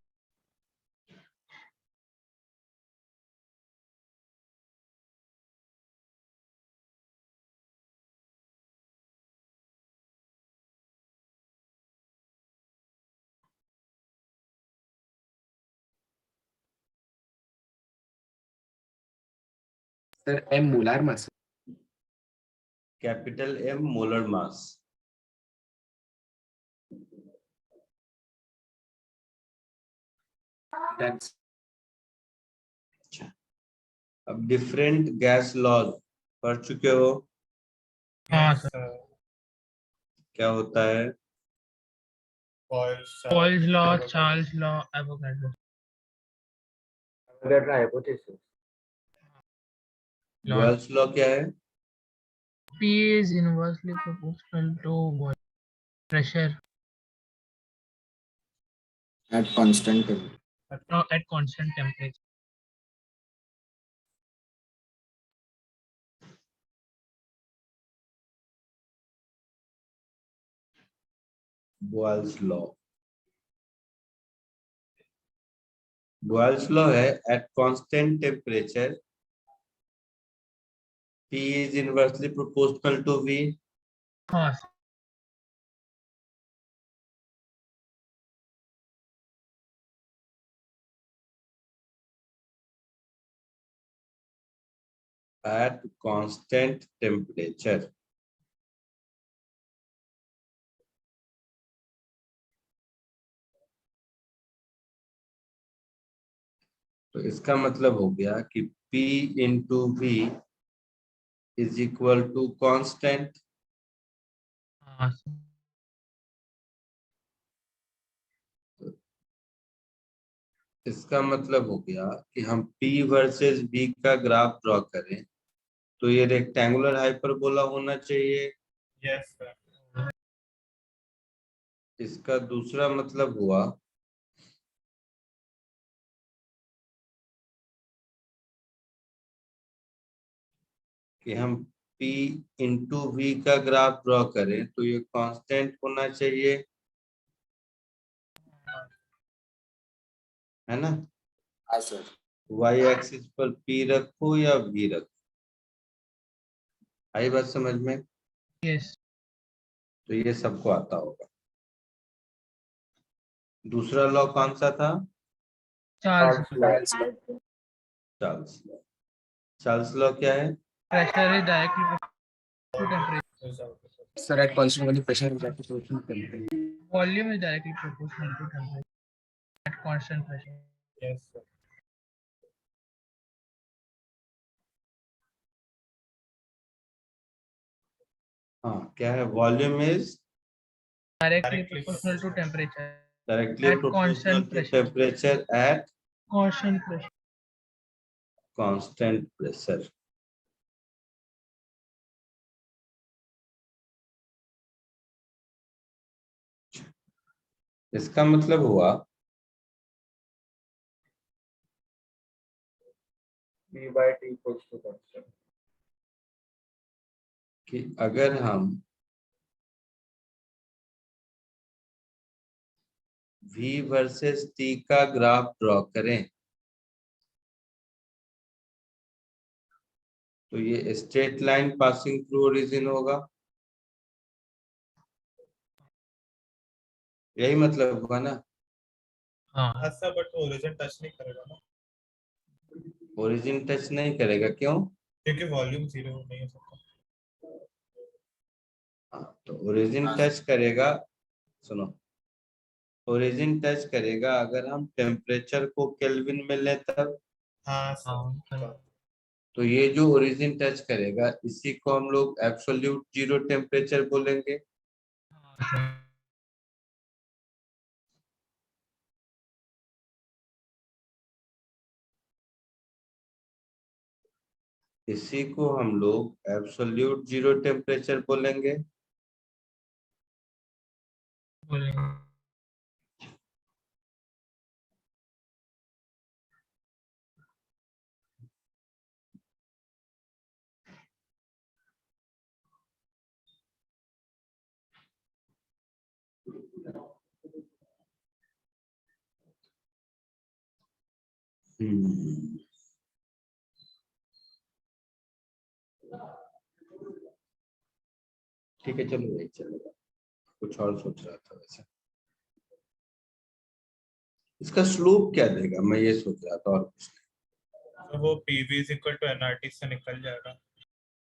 Speaker 9: Sir M molar mass.
Speaker 1: Capital M molar mass.
Speaker 9: That's
Speaker 1: अब डिफरेंट गैस लॉज पढ़ चुके हो?
Speaker 3: हाँ
Speaker 5: Yes,
Speaker 3: सर।
Speaker 5: sir.
Speaker 1: क्या होता है?
Speaker 3: Boyle's law, Charles law, Avogadro
Speaker 8: Avogadro hypothesis.
Speaker 3: law.
Speaker 1: Boyle's law क्या है?
Speaker 3: P is inversely proportional to what? Pressure
Speaker 6: At constant temperature.
Speaker 3: no, at constant temperature.
Speaker 1: Boyle's law. Boyle's law है at constant temperature P is inversely proportional to V.
Speaker 3: हाँ sir.
Speaker 1: at constant temperature. तो इसका मतलब हो गया कि P into V is equal to constant.
Speaker 3: हाँ
Speaker 1: इसका मतलब हो गया कि हम P वर्सेस V का ग्राफ ड्रॉ करें तो ये रेक्टेंगुलर हाइपरबोला होना चाहिए।
Speaker 5: Yes sir.
Speaker 1: इसका दूसरा मतलब हुआ कि हम P इंटू V का ग्राफ ड्रॉ करें तो ये कांस्टेंट होना चाहिए, है ना।
Speaker 6: हाँ सर।
Speaker 1: y एक्सिस पर P रखो या V रखो, आई बात समझ में।
Speaker 3: यस
Speaker 1: तो ये सबको आता होगा। दूसरा लॉ कौन सा था?
Speaker 3: Charles
Speaker 1: Charles law. Charles law क्या है?
Speaker 3: Pressure is directly to temperature,
Speaker 6: sir at constant value pressure is proportional to temperature.
Speaker 3: Volume is directly proportional to temperature at constant pressure.
Speaker 5: Yes sir.
Speaker 1: हाँ क्या है? Volume is
Speaker 3: directly proportional to temperature
Speaker 1: directly
Speaker 3: at
Speaker 1: proportional
Speaker 3: constant
Speaker 1: to
Speaker 3: pressure.
Speaker 1: Temperature at
Speaker 3: constant pressure.
Speaker 1: Constant pressure. इसका मतलब हुआ कि अगर हम V versus T का ग्राफ ड्रॉ करें तो ये straight line passing through origin होगा, यही मतलब हुआ ना।
Speaker 3: हाँ
Speaker 5: अच्छा बट ओरिजिन टच नहीं करेगा ना,
Speaker 1: ओरिजिन टच नहीं करेगा, क्यों?
Speaker 5: क्योंकि वॉल्यूम जीरो नहीं हो सकता।
Speaker 1: हाँ, तो ओरिजिन टच करेगा, सुनो, ओरिजिन टच करेगा अगर हम टेम्परेचर को केल्विन में लें तब।
Speaker 5: हाँ
Speaker 3: हाँ
Speaker 5: सर।
Speaker 1: तो ये जो ओरिजिन टच करेगा इसी को हम लोग एब्सोल्यूट जीरो टेम्परेचर बोलेंगे। इसी को हम लोग एब्सोल्यूट जीरो टेम्परेचर बोलेंगे।
Speaker 3: बोलेंगे।
Speaker 1: हम्म, ठीक है, चलो नहीं चलेगा, कुछ और सोच रहा था वैसे। इसका स्लोप क्या देगा, मैं ये सोच रहा था, और कुछ नहीं।
Speaker 5: तो वो PV is equal to NRT से निकल जाएगा।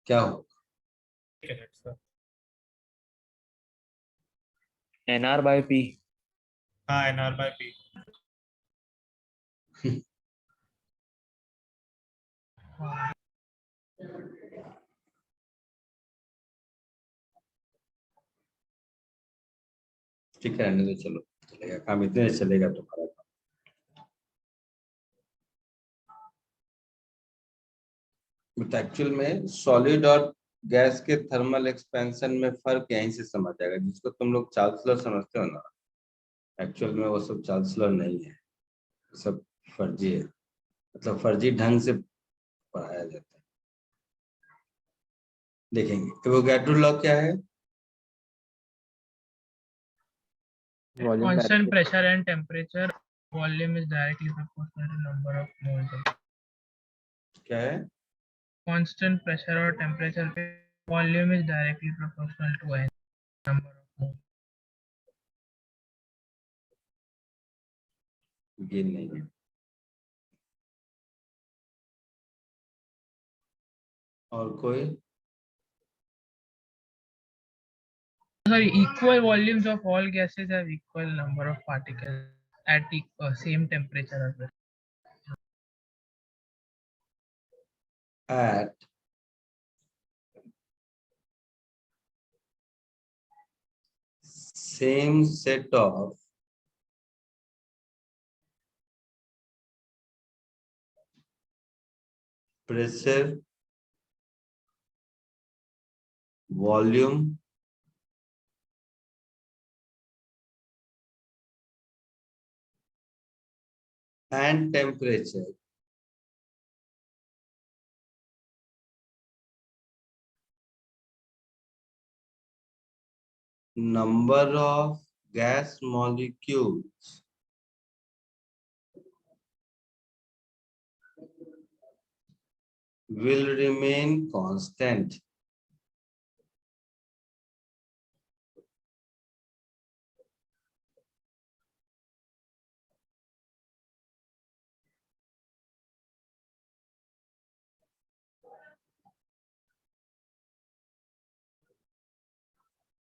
Speaker 1: क्या होगा?
Speaker 5: Correct sir.
Speaker 8: NR/P।
Speaker 5: हाँ NR/P।
Speaker 1: ठीक है, रहने दो, चलो चलेगा काम, इतने चलेगा तुम्हारा काम। बट एक्चुअल में सॉलिड और गैस के थर्मल एक्सपेंशन में फर्क यहीं से समझ आएगा, जिसको तुम लोग चार्ल्स लॉ समझते हो ना, एक्चुअल में वो सब चार्ल्स लॉ नहीं है, सब फर्जी है, मतलब फर्जी ढंग से पढ़ाया जाता है। देखेंगे एवोगाड्रो लॉ क्या है।
Speaker 2: Volume
Speaker 3: Constant
Speaker 2: directly
Speaker 3: pressure and temperature, volume is directly proportional to number of moles of
Speaker 1: क्या है?
Speaker 3: constant pressure और temperature पे volume is directly proportional to n number of moles।
Speaker 1: ये नहीं है। और कोई?
Speaker 3: Sir, equal volumes of all gases have equal number of particles at same temperature as well.
Speaker 1: At same set of pressure, volume, and temperature. Number of gas molecules will remain constant.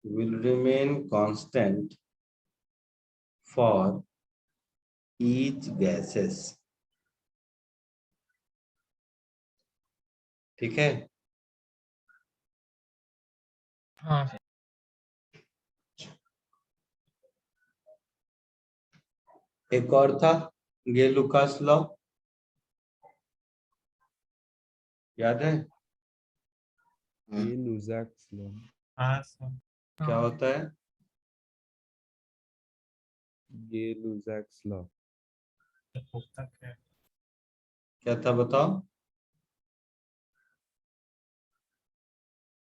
Speaker 1: Will remain constant for each gases. ठीक है?
Speaker 3: हाँ sir.
Speaker 1: एक और था गे-लुकास law, याद है?
Speaker 11: ये लुज़ैक्स law.
Speaker 5: हाँ सर।
Speaker 1: क्या होता है?
Speaker 11: ये लुज़ैक्स लॉ।
Speaker 5: होता क्या है?
Speaker 1: क्या था बताओ?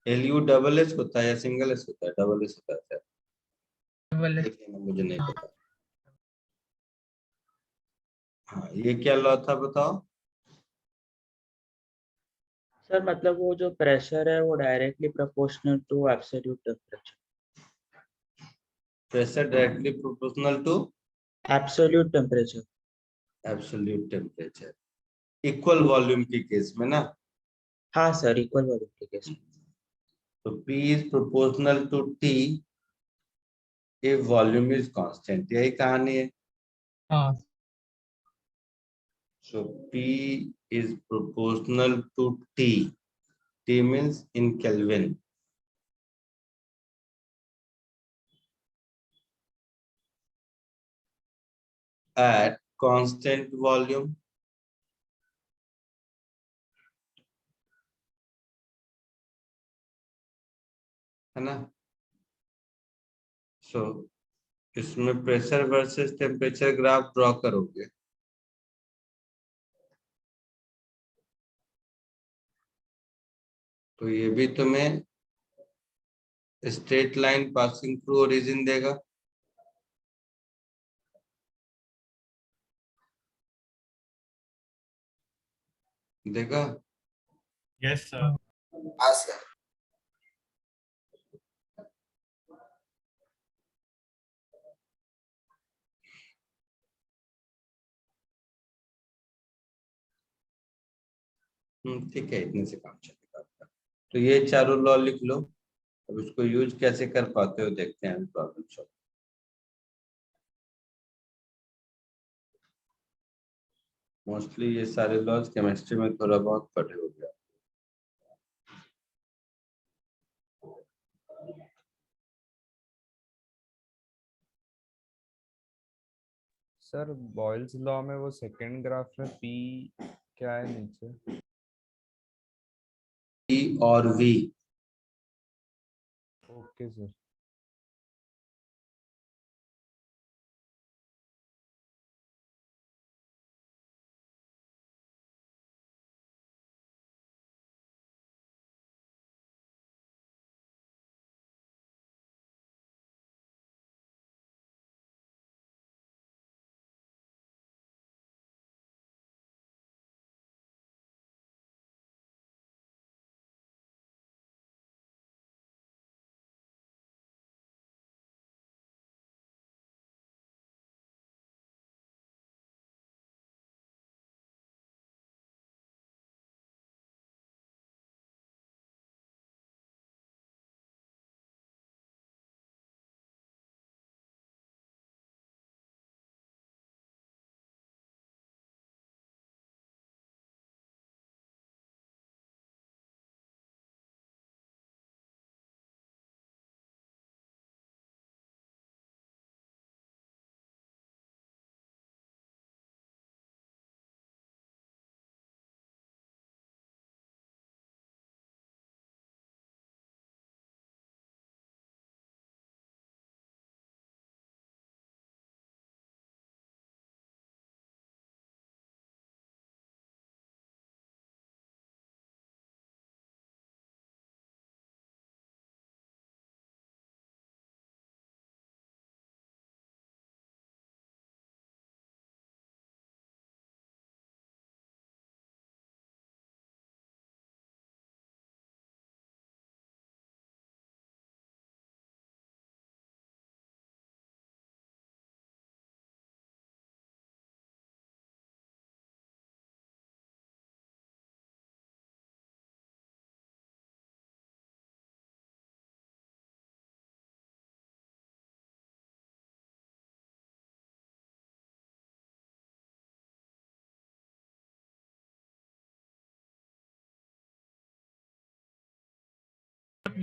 Speaker 1: LU डबल एस होता है या सिंगल एस होता है? डबल एस होता है।
Speaker 3: Double S.
Speaker 1: देखिए ना, मुझे नहीं पता। हाँ, ये क्या लॉ था बताओ?
Speaker 8: सर मतलब वो जो प्रेशर है वो directly proportional to absolute temperature.
Speaker 1: Pressure directly proportional to
Speaker 8: absolute temperature.
Speaker 1: Absolute temperature, equal volume के केस में ना।
Speaker 8: हाँ सर, इक्वल वॉल्यूम के केस में।
Speaker 1: तो P is proportional to T if volume is constant, यही कहानी है।
Speaker 3: हाँ.
Speaker 1: So P is proportional to T. T means in Kelvin. At constant volume. है ना? So इसमें pressure versus temperature graph draw करोगे। तो ये भी तुम्हें straight line passing through origin देगा। देगा?
Speaker 5: Yes sir.
Speaker 6: हाँ सर।
Speaker 1: ठीक है, इतने से काम चलेगा आपका। तो ये चारों लॉ लिख लो। अब इसको यूज कैसे कर पाते हो देखते हैं प्रॉब्लम सॉल्व। मोस्टली ये सारे लॉज केमिस्ट्री में थोड़ा बहुत पढ़े हो गया।
Speaker 11: सर बॉयल्स लॉ में वो सेकंड ग्राफ में पी क्या है नीचे?
Speaker 1: P और V।
Speaker 11: Okay sir.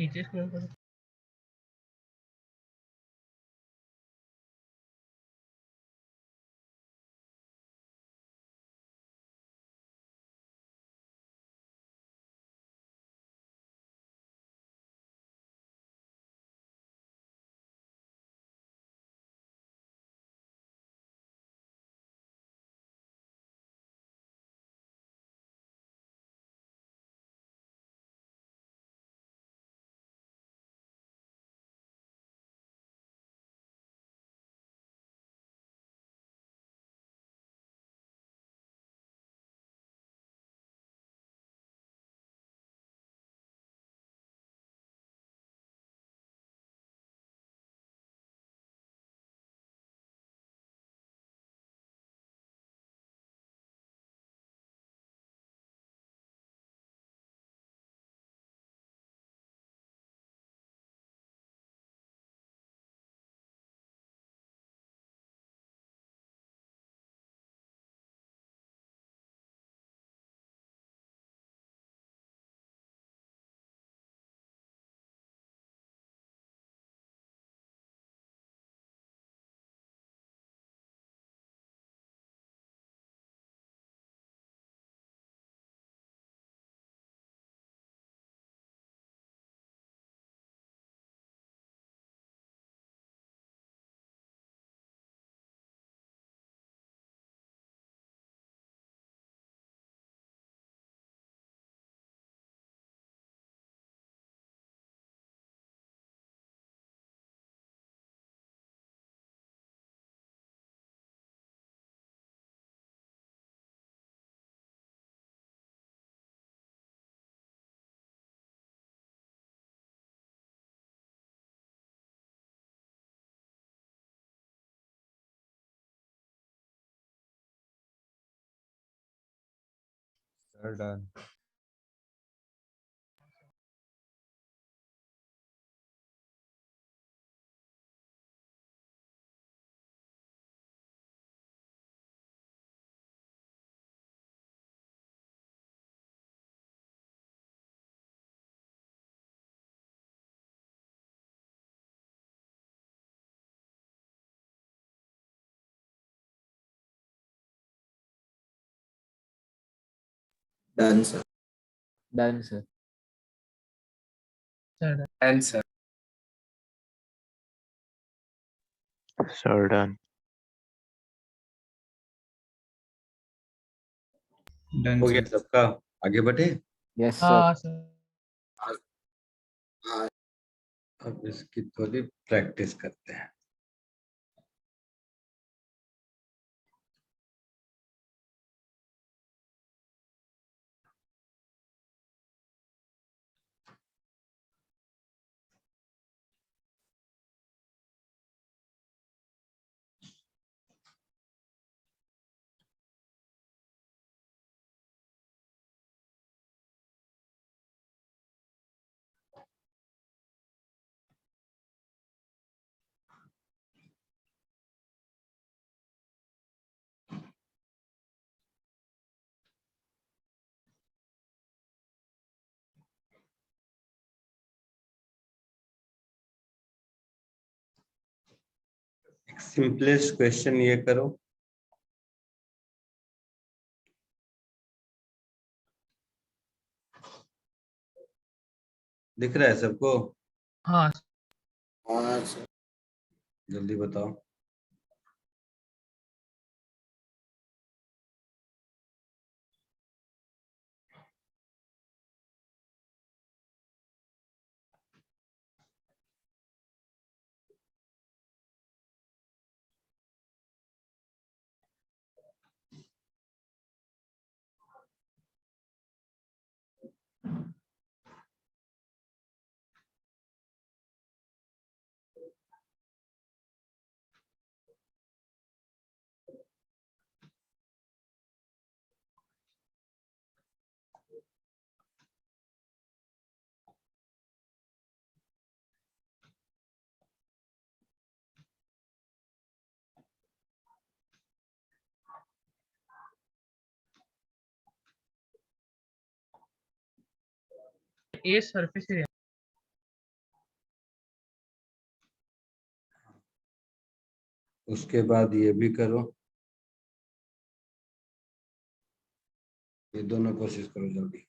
Speaker 3: नीचे स्क्रॉल करो।
Speaker 11: Sir, done.
Speaker 6: Done, sir.
Speaker 2: Done, sir.
Speaker 3: Sir,
Speaker 12: Answer.
Speaker 9: Sir, done.
Speaker 4: Done
Speaker 1: हो गया
Speaker 4: सर।
Speaker 1: सबका, आगे बढ़े।
Speaker 2: Yes, sir.
Speaker 3: हाँ सर।
Speaker 1: अब इसकी थोड़ी प्रैक्टिस करते हैं। सिंपलेस्ट क्वेश्चन ये करो, दिख रहा है सबको?
Speaker 3: हाँ
Speaker 6: हाँ सर।
Speaker 1: जल्दी बताओ।
Speaker 3: ए सरफेस एरिया
Speaker 1: उसके बाद ये भी करो, ये दोनों कोशिश करो जल्दी।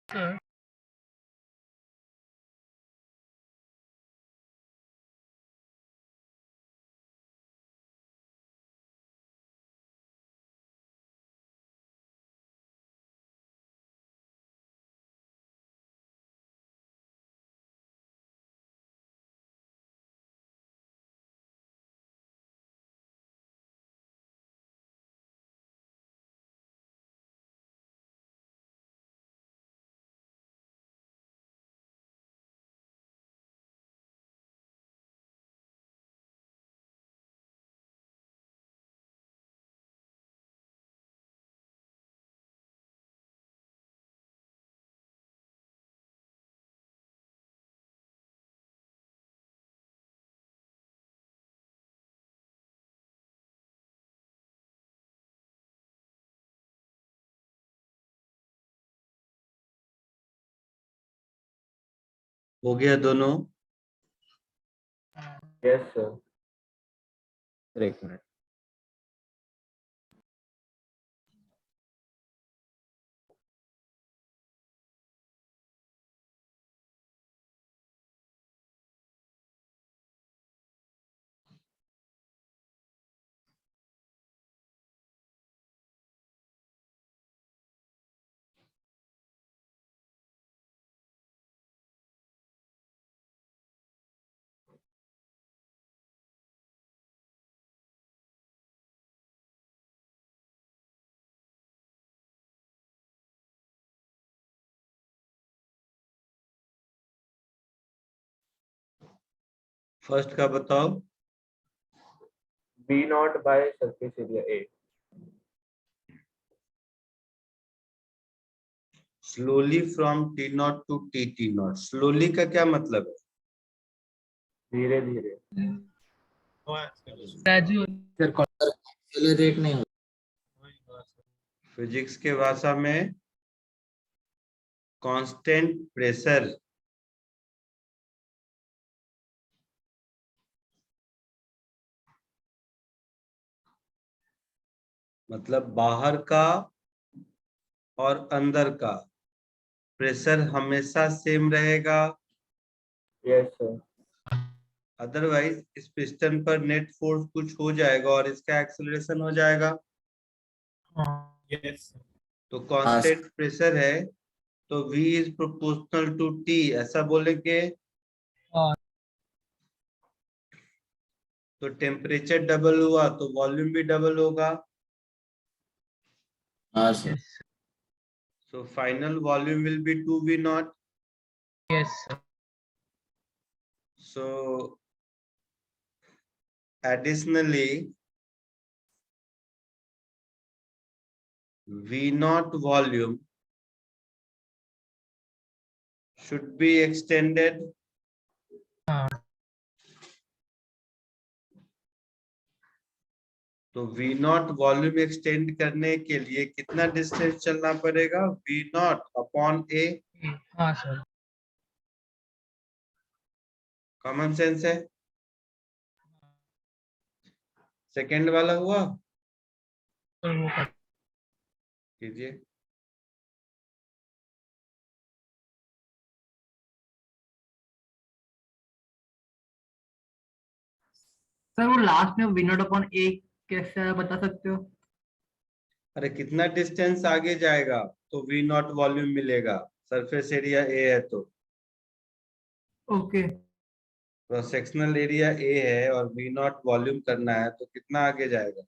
Speaker 3: Sir.
Speaker 1: हो गया दोनों?
Speaker 2: यस सर, एक मिनट।
Speaker 1: फर्स्ट का बताओ।
Speaker 2: B naught by surface area A.
Speaker 1: Slowly from T naught to T naught, slowly का क्या मतलब है?
Speaker 2: धीरे धीरे।
Speaker 3: Gradual.
Speaker 6: एक्सेलरेट नहीं होता।
Speaker 1: फिजिक्स के भाषा में कांस्टेंट प्रेशर मतलब बाहर का और अंदर का प्रेशर हमेशा सेम रहेगा।
Speaker 2: Yes sir.
Speaker 1: अदरवाइज इस पिस्टन पर नेट फोर्स कुछ हो जाएगा और इसका एक्सेलरेशन हो जाएगा।
Speaker 5: यस
Speaker 1: तो कांस्टेंट प्रेशर है तो V is proportional to T, ऐसा बोलेंगे। तो टेम्परेचर डबल हुआ तो वॉल्यूम भी डबल होगा।
Speaker 6: हाँ sir.
Speaker 3: Yes.
Speaker 1: So final volume will be 2V naught.
Speaker 3: Yes. Sir.
Speaker 1: So additionally, V naught volume should be extended. तो V naught वॉल्यूम एक्सटेंड करने के लिए कितना डिस्टेंस चलना पड़ेगा? V naught upon A।
Speaker 3: हाँ सर।
Speaker 1: कॉमन सेंस है। Second वाला हुआ
Speaker 3: सर वो कर
Speaker 1: कीजिए।
Speaker 10: सर वो लास्ट में वी नॉट अपॉन ए कैसे बता सकते हो?
Speaker 1: अरे कितना डिस्टेंस आगे जाएगा तो V naught वॉल्यूम मिलेगा, सरफेस एरिया A है तो।
Speaker 10: Okay.
Speaker 1: Cross sectional area A है और V naught वॉल्यूम करना है तो कितना आगे जाएगा?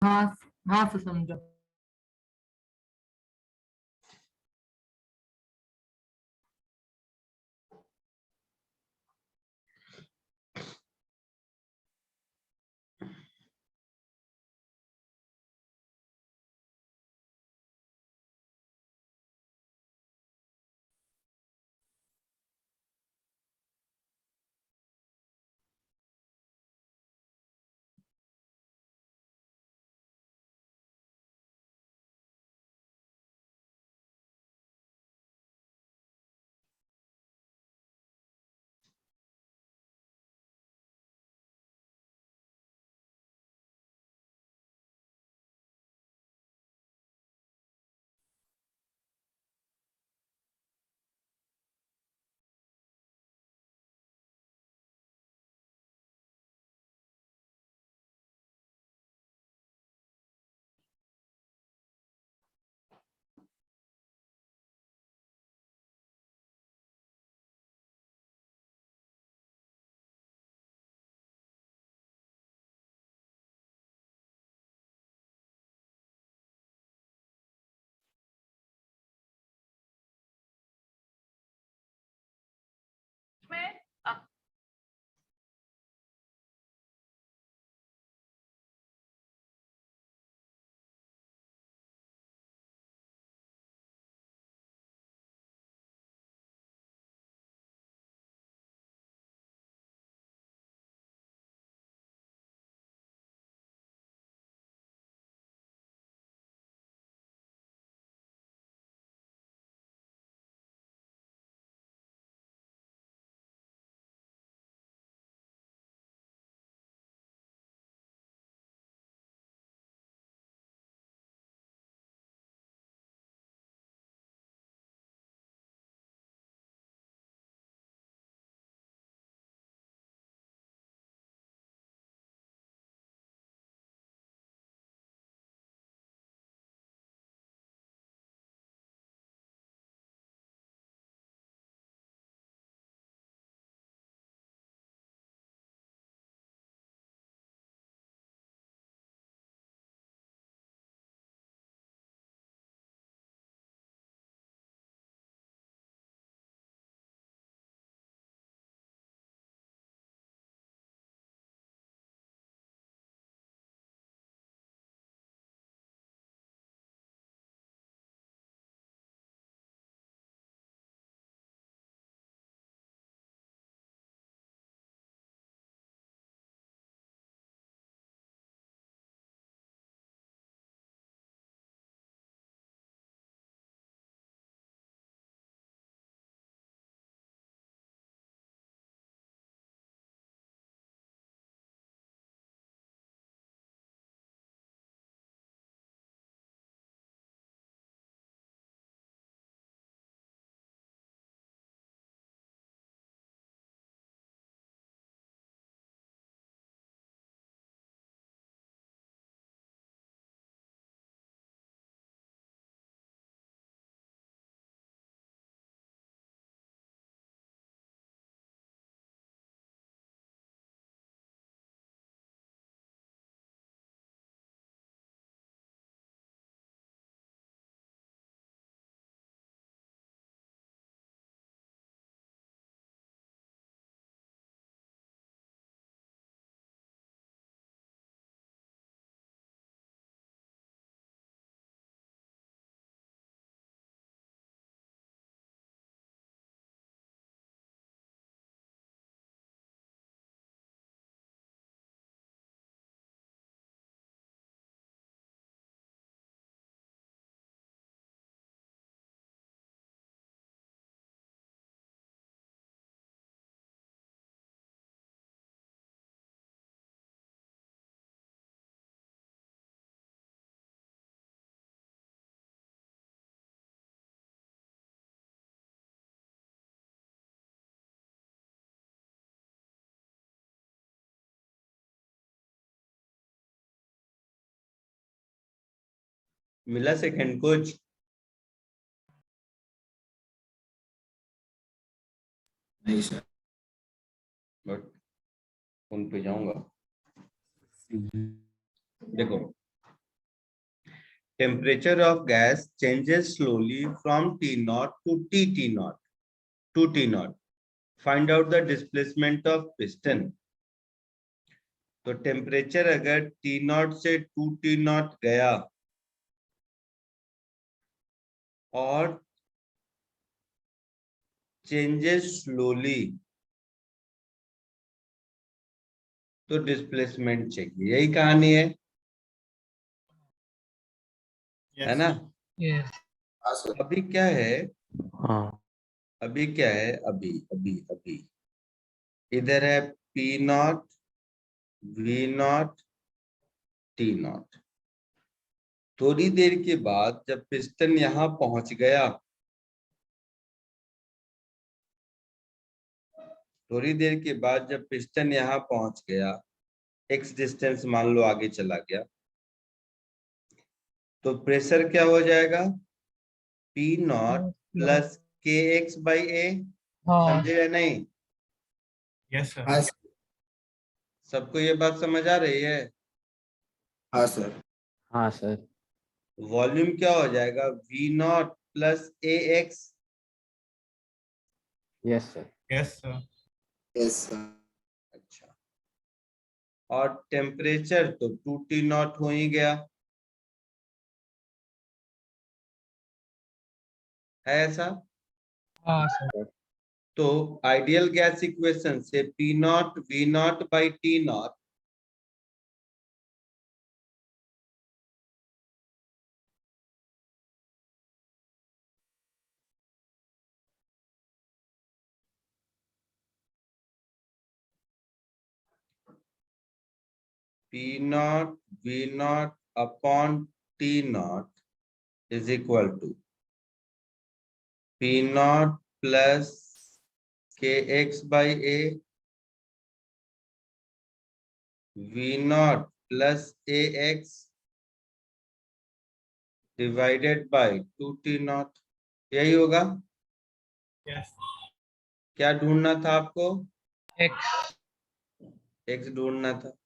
Speaker 10: हाँ हाँ सर समझा।
Speaker 1: मिला सेकंड कुछ?
Speaker 6: नहीं सर।
Speaker 1: बट उन पे जाऊंगा। देखो, temperature of gas changes slowly from T naught to T naught to T naught. Find out the displacement of piston. तो टेम्परेचर अगर T naught से 2T naught गया और चेंजेस स्लोली, तो डिस्प्लेसमेंट चाहिए। यही कहानी है ना?
Speaker 3: Yes.
Speaker 6: हाँ सर।
Speaker 1: अभी क्या है?
Speaker 9: हाँ
Speaker 1: अभी क्या है? अभी अभी अभी इधर है P naught, V naught, T naught। थोड़ी देर के बाद जब पिस्टन यहां पहुंच गया, थोड़ी देर के बाद जब पिस्टन यहां पहुंच गया, x डिस्टेंस मान लो आगे चला गया, तो प्रेशर क्या हो जाएगा? P naught plus kx by a।
Speaker 3: हाँ
Speaker 1: समझे या नहीं?
Speaker 5: Yes sir.
Speaker 6: हाँ सर।
Speaker 1: सबको ये बात समझ आ रही है?
Speaker 6: हाँ सर।
Speaker 2: हाँ सर।
Speaker 1: वॉल्यूम क्या हो जाएगा? V naught plus ax।
Speaker 2: Yes sir.
Speaker 5: Yes sir.
Speaker 6: Yes sir.
Speaker 1: अच्छा, और टेम्परेचर तो 2T naught हो ही गया है, ऐसा?
Speaker 3: हाँ सर।
Speaker 1: तो आइडियल गैस इक्वेशन से P naught V naught by T naught P naught V naught upon T naught is equal to P naught plus kx by a, V naught plus ax divided by 2T naught। यही होगा?
Speaker 5: Yes.
Speaker 1: क्या ढूंढना था आपको?
Speaker 3: X
Speaker 1: x ढूंढना था।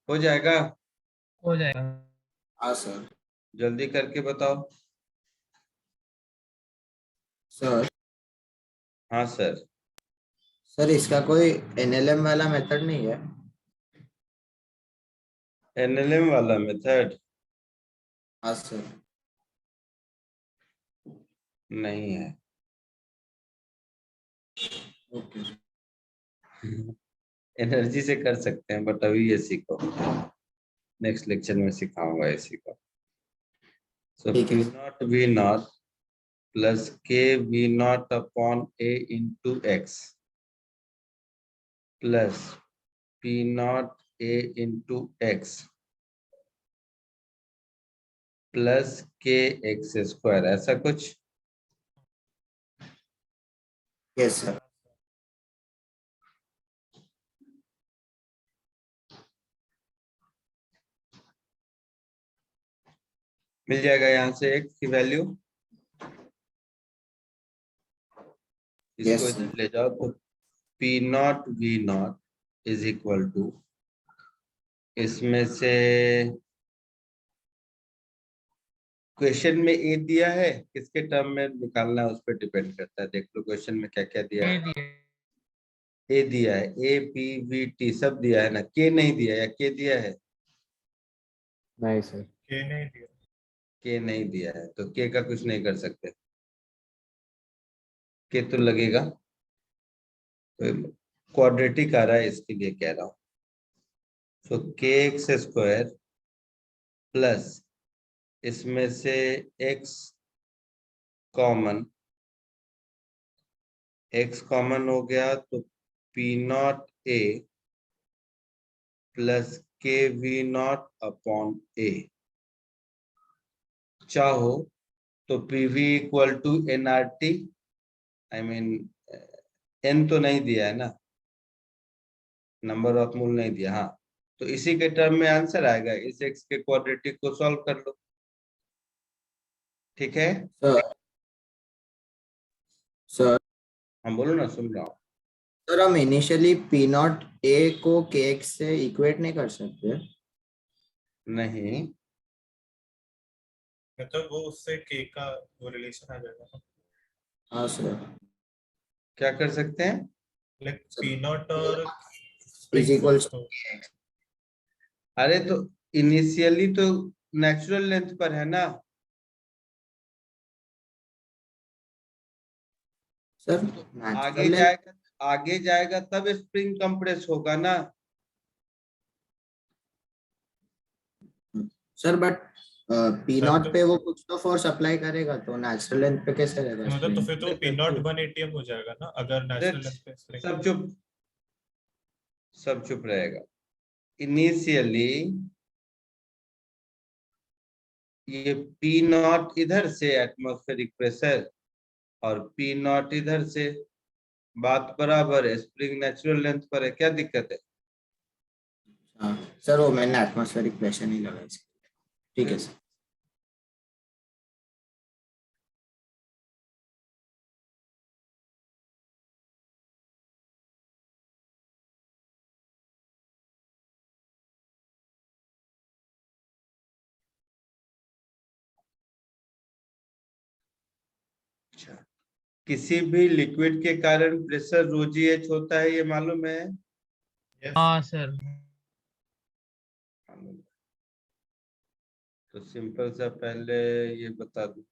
Speaker 1: हो जाएगा?
Speaker 3: हो जाएगा।
Speaker 6: हाँ सर।
Speaker 1: जल्दी करके बताओ।
Speaker 6: सर।
Speaker 1: हाँ सर।
Speaker 6: सर इसका कोई एनएलएम वाला मेथड नहीं है?
Speaker 1: एनएलएम वाला मेथड?
Speaker 6: हाँ सर।
Speaker 1: नहीं है।
Speaker 6: ओके।
Speaker 1: एनर्जी से कर सकते हैं, बट अभी ये सीखो, नेक्स्ट लेक्चर में सिखाऊंगा इसी को। सो
Speaker 6: ठीक है।
Speaker 1: P naught V naught plus k V naught upon a into x plus P naught a into x plus k x square, ऐसा कुछ?
Speaker 6: Yes sir.
Speaker 1: मिल जाएगा यहाँ से x की वैल्यू। इसको
Speaker 6: Yes,
Speaker 1: इधर ले जाओ तो P naught V naught is equal to, इसमें से क्वेश्चन में ए दिया है, किसके टर्म में निकालना है उस पर डिपेंड करता है। देख लो क्वेश्चन में क्या क्या दिया है। ए दिया है, ए पी वी टी सब दिया है ना? के नहीं दिया या के दिया है?
Speaker 2: नहीं सर।
Speaker 5: के नहीं दिया।
Speaker 1: के नहीं दिया है तो के का कुछ नहीं कर सकते, के तो लगेगा। तो क्वाड्रेटिक आ रहा है, इसके लिए कह रहा हूं। सो के एक्स स्क्वायर प्लस इसमें से x कॉमन, x कॉमन हो गया तो P naught a plus K V naught upon a। चाहो तो PV equal to nRT, I mean n तो नहीं दिया है ना, नंबर ऑफ मोल नहीं दिया। हाँ, तो इसी के टर्म में आंसर आएगा। इस x के क्वाड्रेटिक को सॉल्व कर लो। ठीक है,
Speaker 6: सर सर
Speaker 1: हाँ बोलो ना, सुन रहा हूँ।
Speaker 6: सर हम इनिशियली पी नॉट ए को के एक्स से इक्वेट नहीं कर सकते?
Speaker 1: नहीं,
Speaker 5: मतलब वो उससे के का वो रिलेशन आ जाएगा,
Speaker 6: हाँ सर।
Speaker 1: क्या कर सकते हैं?
Speaker 5: लाइक पी नॉट और
Speaker 6: इज
Speaker 5: स्प्रिंग
Speaker 6: इक्वल्स
Speaker 5: फोर्स को।
Speaker 1: अरे तो इनिशियली तो नेचुरल लेंथ पर है ना।
Speaker 6: सर
Speaker 1: आगे
Speaker 6: नेचुरल लेंथ।
Speaker 1: जाएगा, आगे जाएगा तब स्प्रिंग कंप्रेस होगा ना।
Speaker 6: Sir but P
Speaker 5: sir
Speaker 6: not
Speaker 5: तो
Speaker 6: पे वो कुछ तो फोर्स अप्लाई करेगा, तो नेचुरल लेंथ पे कैसे रहेगा
Speaker 5: मतलब तो
Speaker 6: स्प्रिंग?
Speaker 5: फिर तो पी नॉट 180 हो जाएगा ना, अगर नेचुरल लेंथ पे स्प्रिंग।
Speaker 1: सब चुप, सब चुप रहेगा। इनिशियली ये पी नॉट इधर से एटमॉस्फेरिक प्रेशर और पी नॉट इधर से, बात बराबर है। स्प्रिंग नेचुरल लेंथ पर है, क्या दिक्कत है?
Speaker 6: हाँ सर, वो मैंने एटमॉस्फेरिक प्रेशर नहीं लगा इसके। ठीक है सर।
Speaker 1: अच्छा, किसी भी लिक्विड के कारण प्रेशर रो जी एच होता है, ये मालूम है?
Speaker 3: हाँ सर।
Speaker 1: तो सिंपल सा पहले ये बता दूं।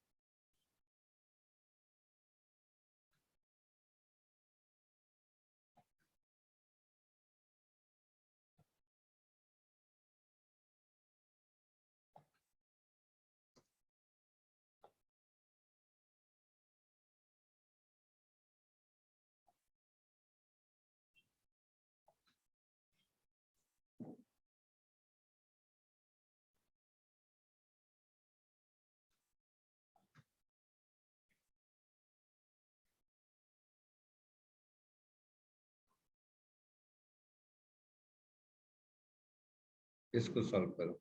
Speaker 1: इसको सॉल्व करो।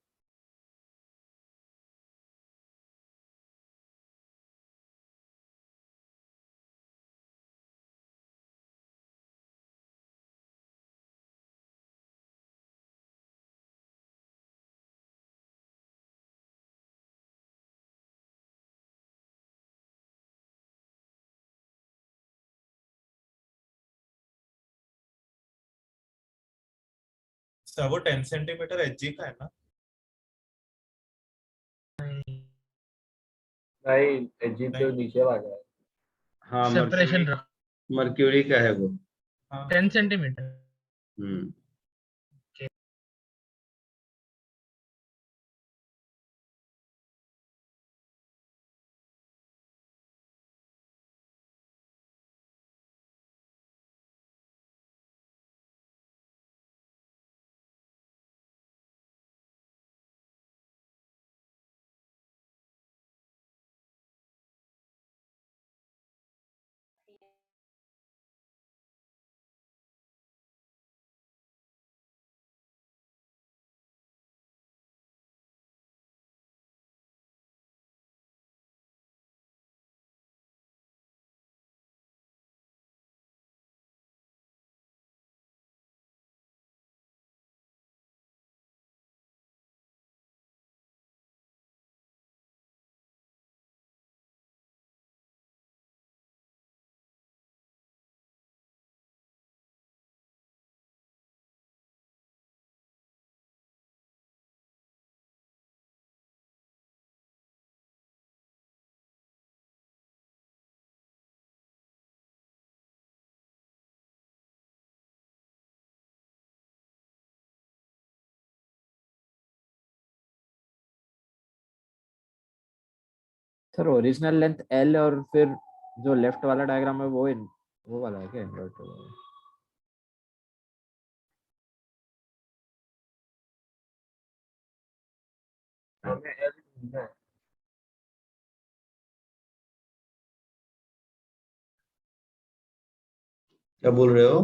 Speaker 5: सर वो 10 सेंटीमीटर एच जी का है ना?
Speaker 2: भाई एजी तो
Speaker 5: नहीं।
Speaker 2: नीचे आ गया है।
Speaker 1: हाँ,
Speaker 3: सेपरेशन
Speaker 1: मर्क्यूरी का है वो।
Speaker 5: हाँ
Speaker 3: 10 सेंटीमीटर।
Speaker 1: हम्म।
Speaker 2: सर ओरिजिनल लेंथ एल और फिर जो लेफ्ट वाला डायग्राम है वो वाला है क्या इन्वर्टर वाला? हमें एल ढूंढना है।
Speaker 1: क्या बोल रहे हो?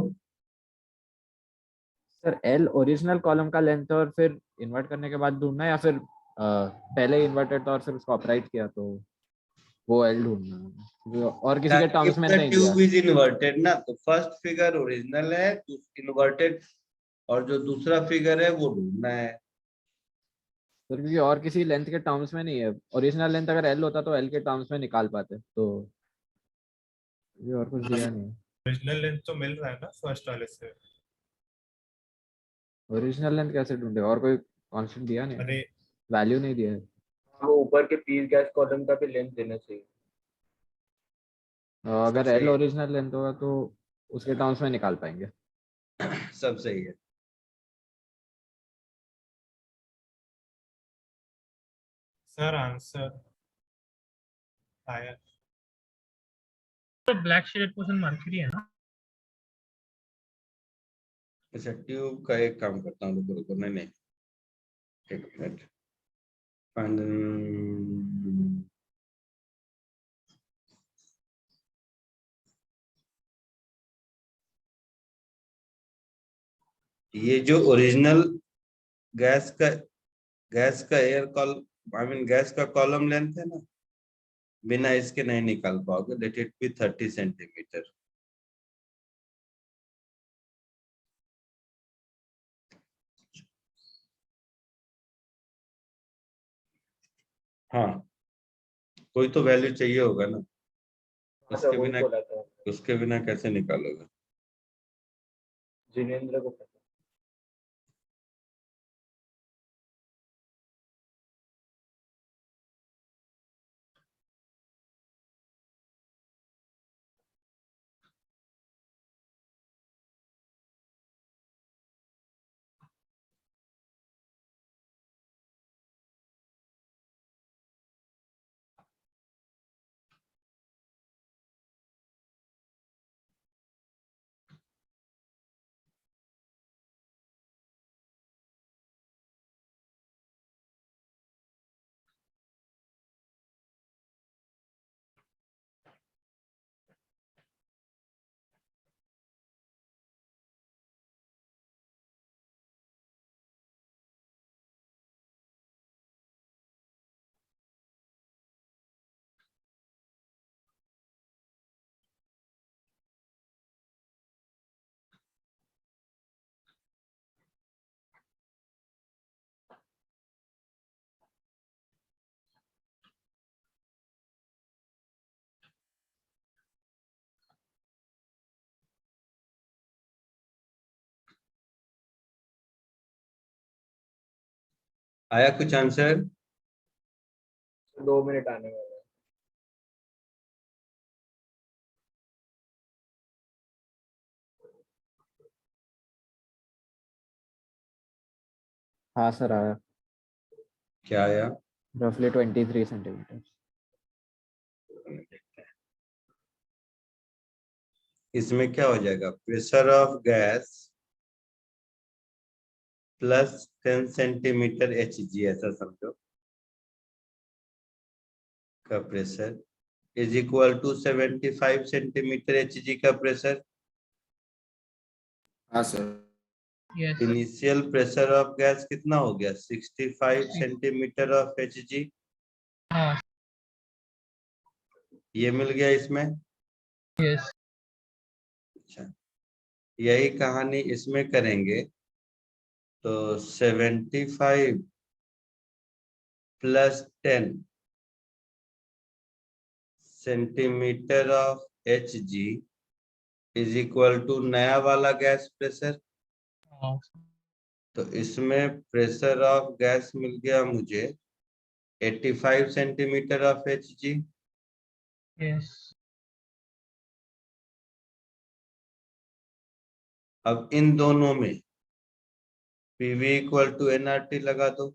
Speaker 2: सर एल ओरिजिनल कॉलम का लेंथ है और फिर इन्वर्ट करने के बाद ढूंढना है, या फिर पहले इन्वर्टेड था और फिर उसको अपराइट किया तो? वो एल ढूंढना है। और किसी के टर्म्स
Speaker 1: if
Speaker 2: में
Speaker 1: the
Speaker 2: नहीं दिया।
Speaker 1: tube is inverted ना, तो फर्स्ट फिगर ओरिजिनल है, इन्वर्टेड, और जो दूसरा फिगर है वो ढूंढना है।
Speaker 2: सर क्योंकि और किसी लेंथ के टर्म्स में नहीं है, ओरिजिनल लेंथ अगर एल होता तो एल के टर्म्स में निकाल पाते, तो ये और कुछ दिया नहीं।
Speaker 5: ओरिजिनल लेंथ तो मिल रहा है ना फर्स्ट वाले से।
Speaker 2: ओरिजिनल लेंथ कैसे ढूंढे, और कोई कांस्टेंट दिया नहीं,
Speaker 5: अरे
Speaker 2: वैल्यू नहीं दिया है।
Speaker 8: वो ऊपर के पी गैस कॉलम का भी लेंथ देना चाहिए।
Speaker 2: अगर
Speaker 1: सही
Speaker 2: एल
Speaker 1: है।
Speaker 2: ओरिजिनल लेंथ होगा तो उसके टर्म्स में निकाल पाएंगे।
Speaker 1: सब सही है।
Speaker 5: सर आंसर आया।
Speaker 3: तो ब्लैक शेडेड पोर्शन मर्क्यूरी है ना?
Speaker 1: अच्छा, ट्यूब का एक काम करता हूँ, रुको रुको, नहीं नहीं, एक मिनट। ये जो ओरिजिनल गैस का air call, I mean gas का कॉलम लेंथ है ना, बिना इसके नहीं निकाल पाओगे। Let it be 30 centimetre. हाँ, कोई तो वैल्यू चाहिए होगा ना,
Speaker 8: अच्छा
Speaker 1: उसके
Speaker 8: वही
Speaker 1: बिना,
Speaker 8: बोला था
Speaker 1: उसके बिना कैसे निकालोगे?
Speaker 8: जिनेंद्र को पता।
Speaker 1: आया कुछ आंसर?
Speaker 8: 2 मिनट आने वाला है।
Speaker 2: हाँ सर आया,
Speaker 1: क्या आया?
Speaker 2: रफली 23 सेंटीमीटर।
Speaker 1: इसमें क्या हो जाएगा? Pressure of gas plus 10 centimetre H G, ऐसा समझो, का pressure is equal to 75 centimetre H G का प्रेशर।
Speaker 6: हाँ sir.
Speaker 3: Yes.
Speaker 1: Initial pressure of gas कितना हो गया? 65 सेंटीमीटर ऑफ एच जी।
Speaker 3: हाँ।
Speaker 1: ये मिल गया इसमें।
Speaker 3: यस।
Speaker 1: अच्छा, यही कहानी इसमें करेंगे तो 75 plus 10 centimetre of H G is equal to नया वाला गैस प्रेशर।
Speaker 3: हाँ।
Speaker 1: तो इसमें प्रेशर ऑफ गैस मिल गया मुझे 85 centimetre of H ji.
Speaker 3: Yes.
Speaker 1: अब इन दोनों में पीवी इक्वल टू एनआरटी लगा दो,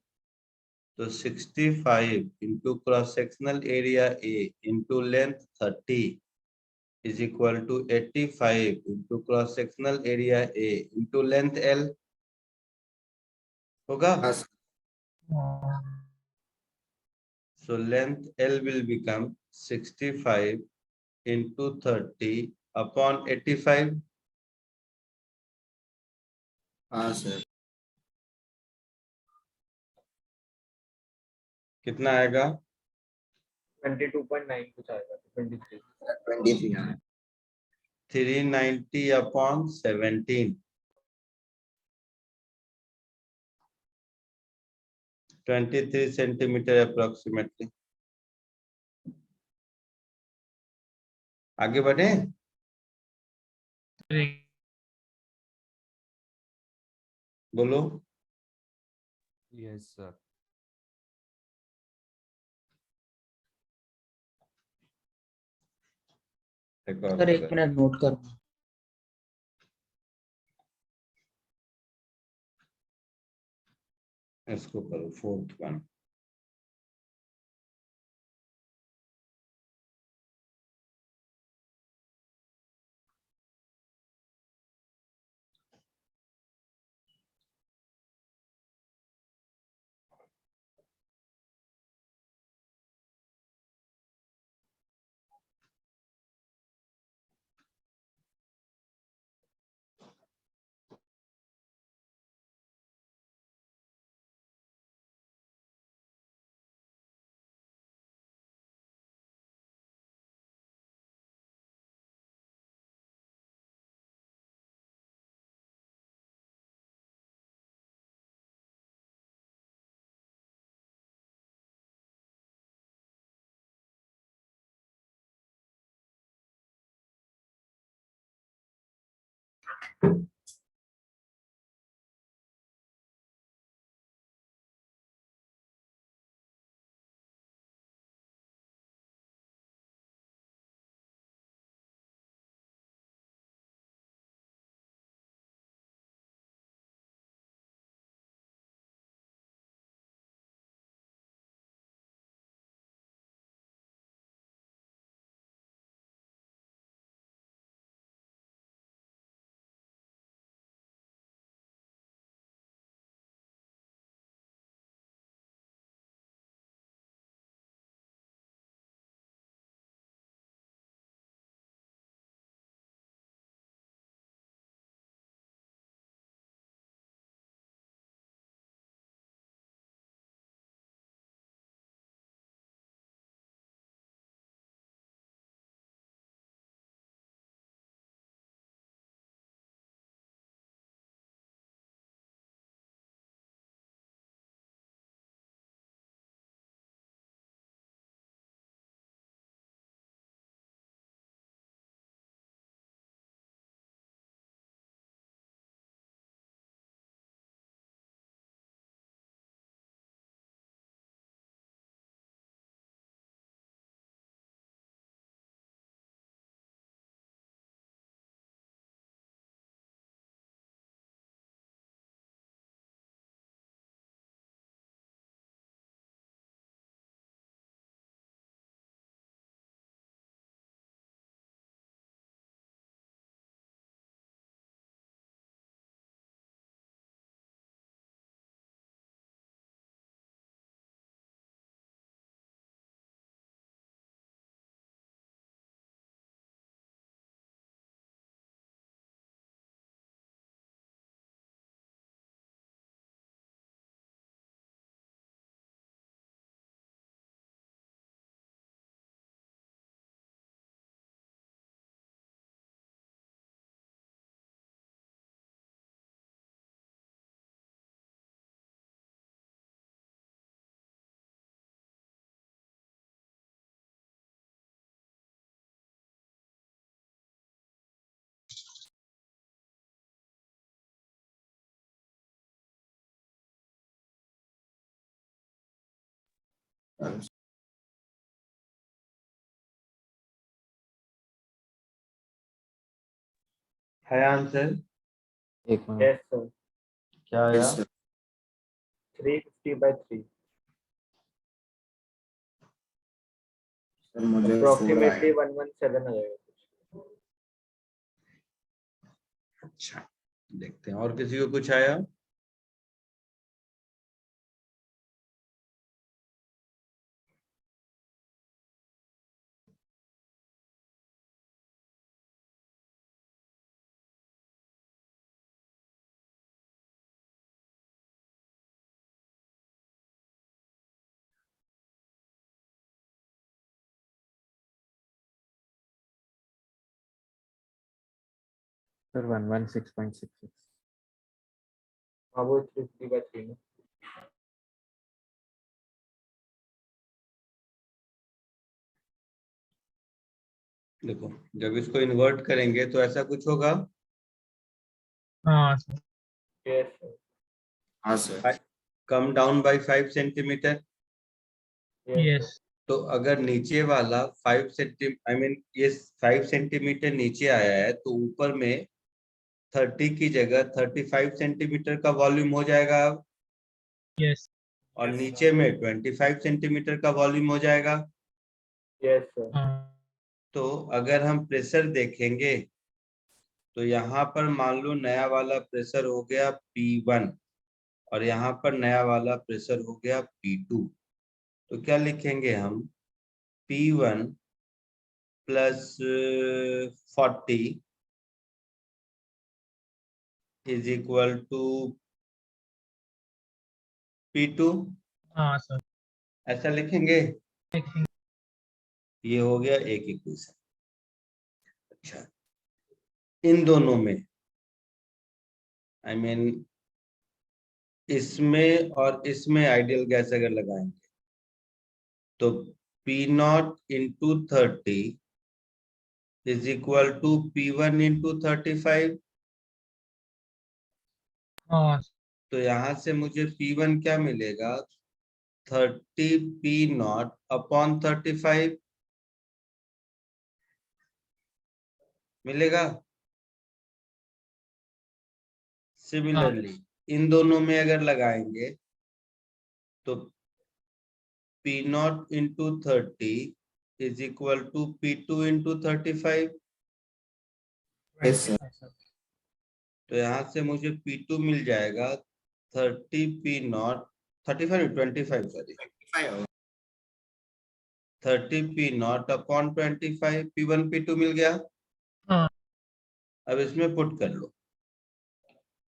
Speaker 1: तो 65 into cross sectional area A into length 30 is equal to 85 into cross sectional area A into length L होगा।
Speaker 6: हाँ sir.
Speaker 1: So length L will become 65 into 30 upon 85.
Speaker 6: हाँ sir.
Speaker 1: कितना आएगा?
Speaker 11: 22.9 कुछ आएगा 23
Speaker 6: 23 हाँ
Speaker 1: 390/17, 23 सेंटीमीटर अप्रोक्सीमेटली। आगे बढ़े। बोलो।
Speaker 11: यस सर
Speaker 1: एक और
Speaker 8: सर एक
Speaker 1: करो।
Speaker 8: मिनट नोट कर
Speaker 1: इसको करो, फोर्थ वन। है आंसर।
Speaker 2: एक मिनट।
Speaker 11: यस सर
Speaker 1: क्या आया?
Speaker 6: यस सर
Speaker 11: 350/3
Speaker 6: सर मुझे 4
Speaker 11: अप्रोक्सीमेटली
Speaker 6: आया
Speaker 11: 117 आ जाएगा कुछ
Speaker 1: अच्छा, देखते हैं और किसी को कुछ आया।
Speaker 2: सर 116.66।
Speaker 11: हाँ वो 3/3 में।
Speaker 1: देखो जब इसको इन्वर्ट करेंगे तो ऐसा कुछ होगा।
Speaker 3: हाँ सर।
Speaker 11: Yes sir.
Speaker 6: हाँ sir.
Speaker 1: Come down by 5 centimetre.
Speaker 3: Yes.
Speaker 1: तो अगर नीचे वाला 5 सेंटीमीटर, आई मीन ये 5 सेंटीमीटर नीचे आया है तो ऊपर में 30 की जगह 35 सेंटीमीटर का वॉल्यूम हो जाएगा अब,
Speaker 3: यस।
Speaker 1: और नीचे में 25 सेंटीमीटर का वॉल्यूम हो जाएगा।
Speaker 11: Yes sir.
Speaker 3: हाँ
Speaker 1: तो अगर हम प्रेशर देखेंगे तो यहाँ पर मान लो नया वाला प्रेशर हो गया P1 और यहाँ पर नया वाला प्रेशर हो गया P2। तो क्या लिखेंगे हम? P1 plus 40 is equal to P2,
Speaker 3: हाँ सर।
Speaker 1: ऐसा लिखेंगे। ये हो गया एक इक्वेशन। अच्छा, इन दोनों में आई मीन इसमें और इसमें आइडियल गैस अगर लगाएंगे तो P0 into 30 is equal to P1 into 35।
Speaker 3: हाँ
Speaker 1: तो यहाँ से मुझे P1 क्या मिलेगा? 30 P0 अपॉन 35 मिलेगा। सिमिलरली इन दोनों में अगर लगाएंगे तो P0 into 30 is equal to P2 into 35।
Speaker 6: Yes sir.
Speaker 1: तो यहाँ से मुझे P2 मिल जाएगा 30 P0 35 25 sorry 30 P0 upon 25। P1 P2 मिल गया।
Speaker 3: हाँ।
Speaker 1: अब इसमें पुट कर लो।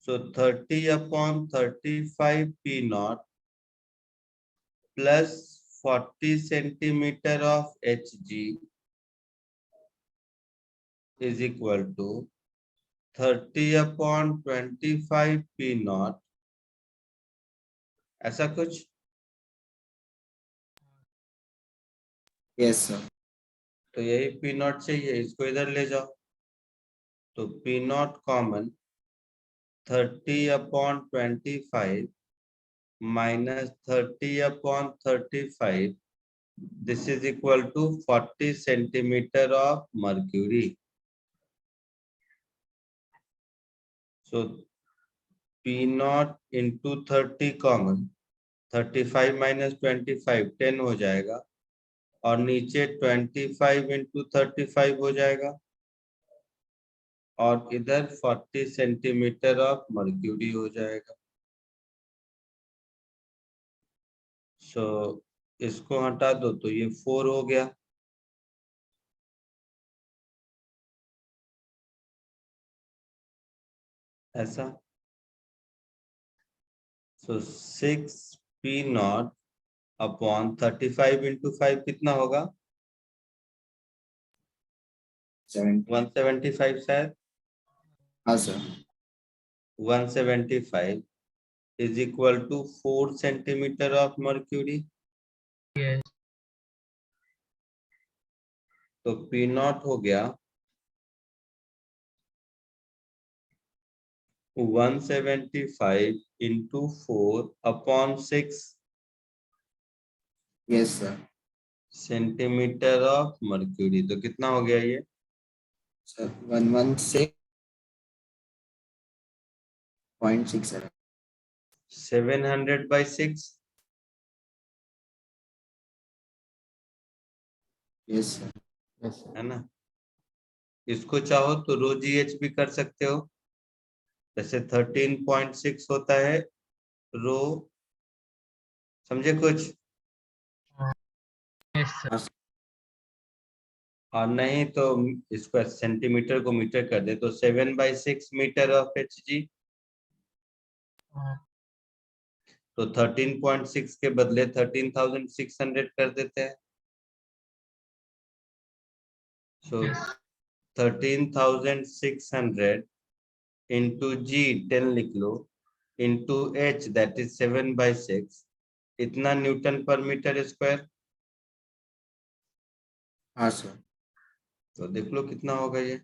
Speaker 1: So 30 upon 35 P0 plus 40 centimetre of Hg is equal to 30 upon 25 P0, ऐसा कुछ।
Speaker 6: Yes sir.
Speaker 1: तो यही P0 चाहिए, इसको इधर ले जाओ। तो P0 common 30 upon 25 minus 30 upon 35, this is equal to 40 centimetre of mercury. So P0 into 30 common, 35 minus 25 10 हो जाएगा, और नीचे 25 इंटू 35 हो जाएगा, और इधर 40 सेंटीमीटर ऑफ मर्क्यूरी हो जाएगा। सो इसको हटा दो तो ये 4 हो गया। ऐसा। सो 6 P0 अपॉन 35 इंटू 5 कितना होगा? 175 शायद।
Speaker 6: हाँ sir.
Speaker 1: 175 is equal to 4 centimetre of mercury.
Speaker 3: Yes.
Speaker 1: तो P0 हो गया 175 into 4 upon 6
Speaker 6: yes sir.
Speaker 1: Centimetre of mercury. तो कितना हो गया ये?
Speaker 6: सर 116.67।
Speaker 1: 700/6।
Speaker 6: Yes sir.
Speaker 1: है ना? इसको चाहो तो रो GH भी कर सकते हो। जैसे 13.6 होता है रो, समझे कुछ?
Speaker 3: Yes sir.
Speaker 1: और नहीं तो इसको सेंटीमीटर को मीटर कर दे तो 7/6 मीटर ऑफ Hg। तो 13.6 के बदले 13,600 कर देते हैं। सो 13,600 इंटू जी 10 लिख लो, इंटू एच दैट इज 7/6, इतना न्यूटन पर मीटर स्क्वायर।
Speaker 6: हाँ सर।
Speaker 1: तो देख लो कितना होगा ये।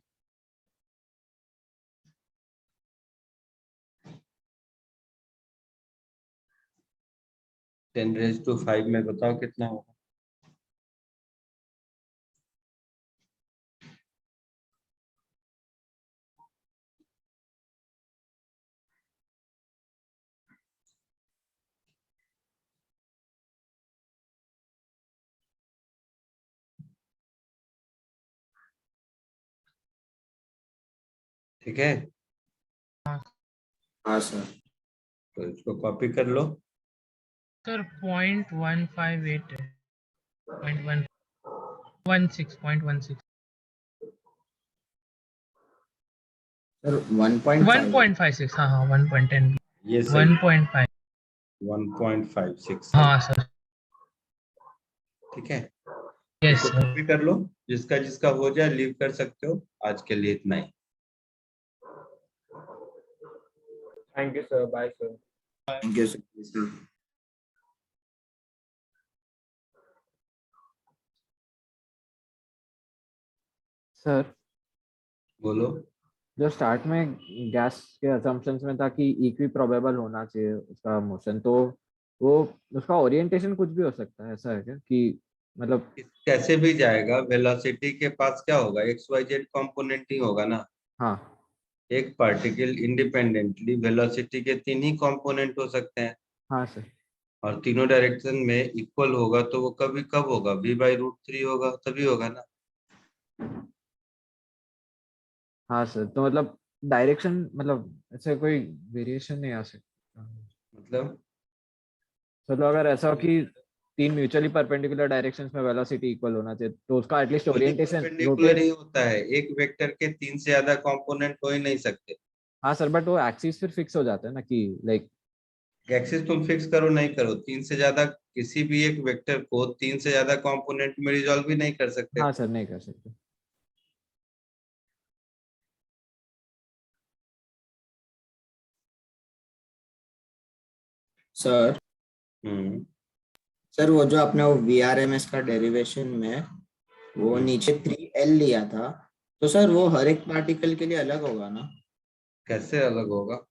Speaker 1: 10⁵ में बताओ कितना होगा। ठीक है,
Speaker 6: हाँ सर।
Speaker 1: तो इसको कॉपी कर लो।
Speaker 3: सर 0.158 है, 0.116
Speaker 6: सर 1.5
Speaker 3: 1.56 हाँ हाँ 1.10
Speaker 1: ये सही
Speaker 3: 1.5
Speaker 1: 1.56
Speaker 3: हाँ सर
Speaker 1: ठीक है,
Speaker 3: यस
Speaker 1: इसको
Speaker 3: सर
Speaker 1: कॉपी कर लो, जिसका जिसका हो जाए लीव कर सकते हो। आज के लिए इतना ही।
Speaker 11: Thank you sir, bye sir.
Speaker 6: Thank you sir.
Speaker 2: Sir
Speaker 1: बोलो।
Speaker 2: जो स्टार्ट में गैस के असम्पशंस में था कि इक्वी प्रोबेबल होना चाहिए उसका मोशन, तो वो उसका ओरिएंटेशन कुछ भी हो सकता है, ऐसा है क्या कि मतलब?
Speaker 1: कैसे भी जाएगा, वेलोसिटी के पास क्या होगा, XYZ कंपोनेंट ही होगा ना।
Speaker 2: हाँ
Speaker 1: एक पार्टिकल इंडिपेंडेंटली वेलोसिटी के 3 ही कंपोनेंट हो सकते हैं,
Speaker 2: हाँ सर।
Speaker 1: और तीनों डायरेक्शन में इक्वल होगा, तो वो कभी कब होगा, v/√3 होगा, तभी होगा ना।
Speaker 2: हाँ सर, तो मतलब डायरेक्शन मतलब ऐसे कोई वेरिएशन नहीं आ सकता
Speaker 1: मतलब
Speaker 2: मतलब अगर ऐसा हो कि 3 म्यूचुअली परपेंडिकुलर डायरेक्शंस में वेलोसिटी इक्वल होना चाहिए, तो उसका एटलीस्ट ओरिएंटेशन
Speaker 1: परपेंडिकुलर ही होता है, एक वेक्टर के 3 से ज्यादा कंपोनेंट हो ही नहीं सकते।
Speaker 2: हाँ सर, बट वो एक्सिस फिर फिक्स हो जाता है ना कि लाइक
Speaker 1: एक्सिस तुम फिक्स करो नहीं करो, 3 से ज्यादा किसी भी एक वेक्टर को 3 से ज्यादा कंपोनेंट में रिजॉल्व भी नहीं कर सकते।
Speaker 2: हाँ सर नहीं कर सकते।
Speaker 6: सर
Speaker 1: हम्म
Speaker 6: सर वो जो आपने वो VRMS का डेरिवेशन में वो नीचे 3L लिया था, तो सर वो हर एक पार्टिकल के लिए अलग होगा ना?
Speaker 1: कैसे अलग होगा?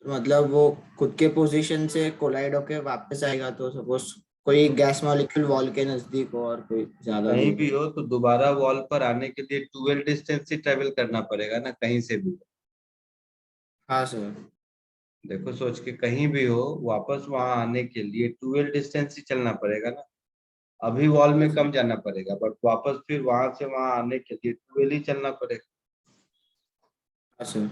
Speaker 6: मतलब वो खुद के पोजीशन से कोलाइड होके वापस आएगा, तो सपोज कोई गैस मॉलिक्यूल वॉल के नजदीक हो और कोई ज्यादा
Speaker 1: कहीं
Speaker 6: दूर
Speaker 1: भी हो तो दोबारा वॉल पर आने के लिए 2L डिस्टेंस ही ट्रेवल करना पड़ेगा ना, कहीं से भी।
Speaker 6: हाँ सर।
Speaker 1: देखो सोच के, कहीं भी हो वापस वहां आने के लिए 2L डिस्टेंस ही चलना पड़ेगा ना। अभी वॉल में कम जाना पड़ेगा, बट वापस फिर वहां से वहां आने के लिए 2L ही चलना पड़ेगा।
Speaker 6: हाँ सर।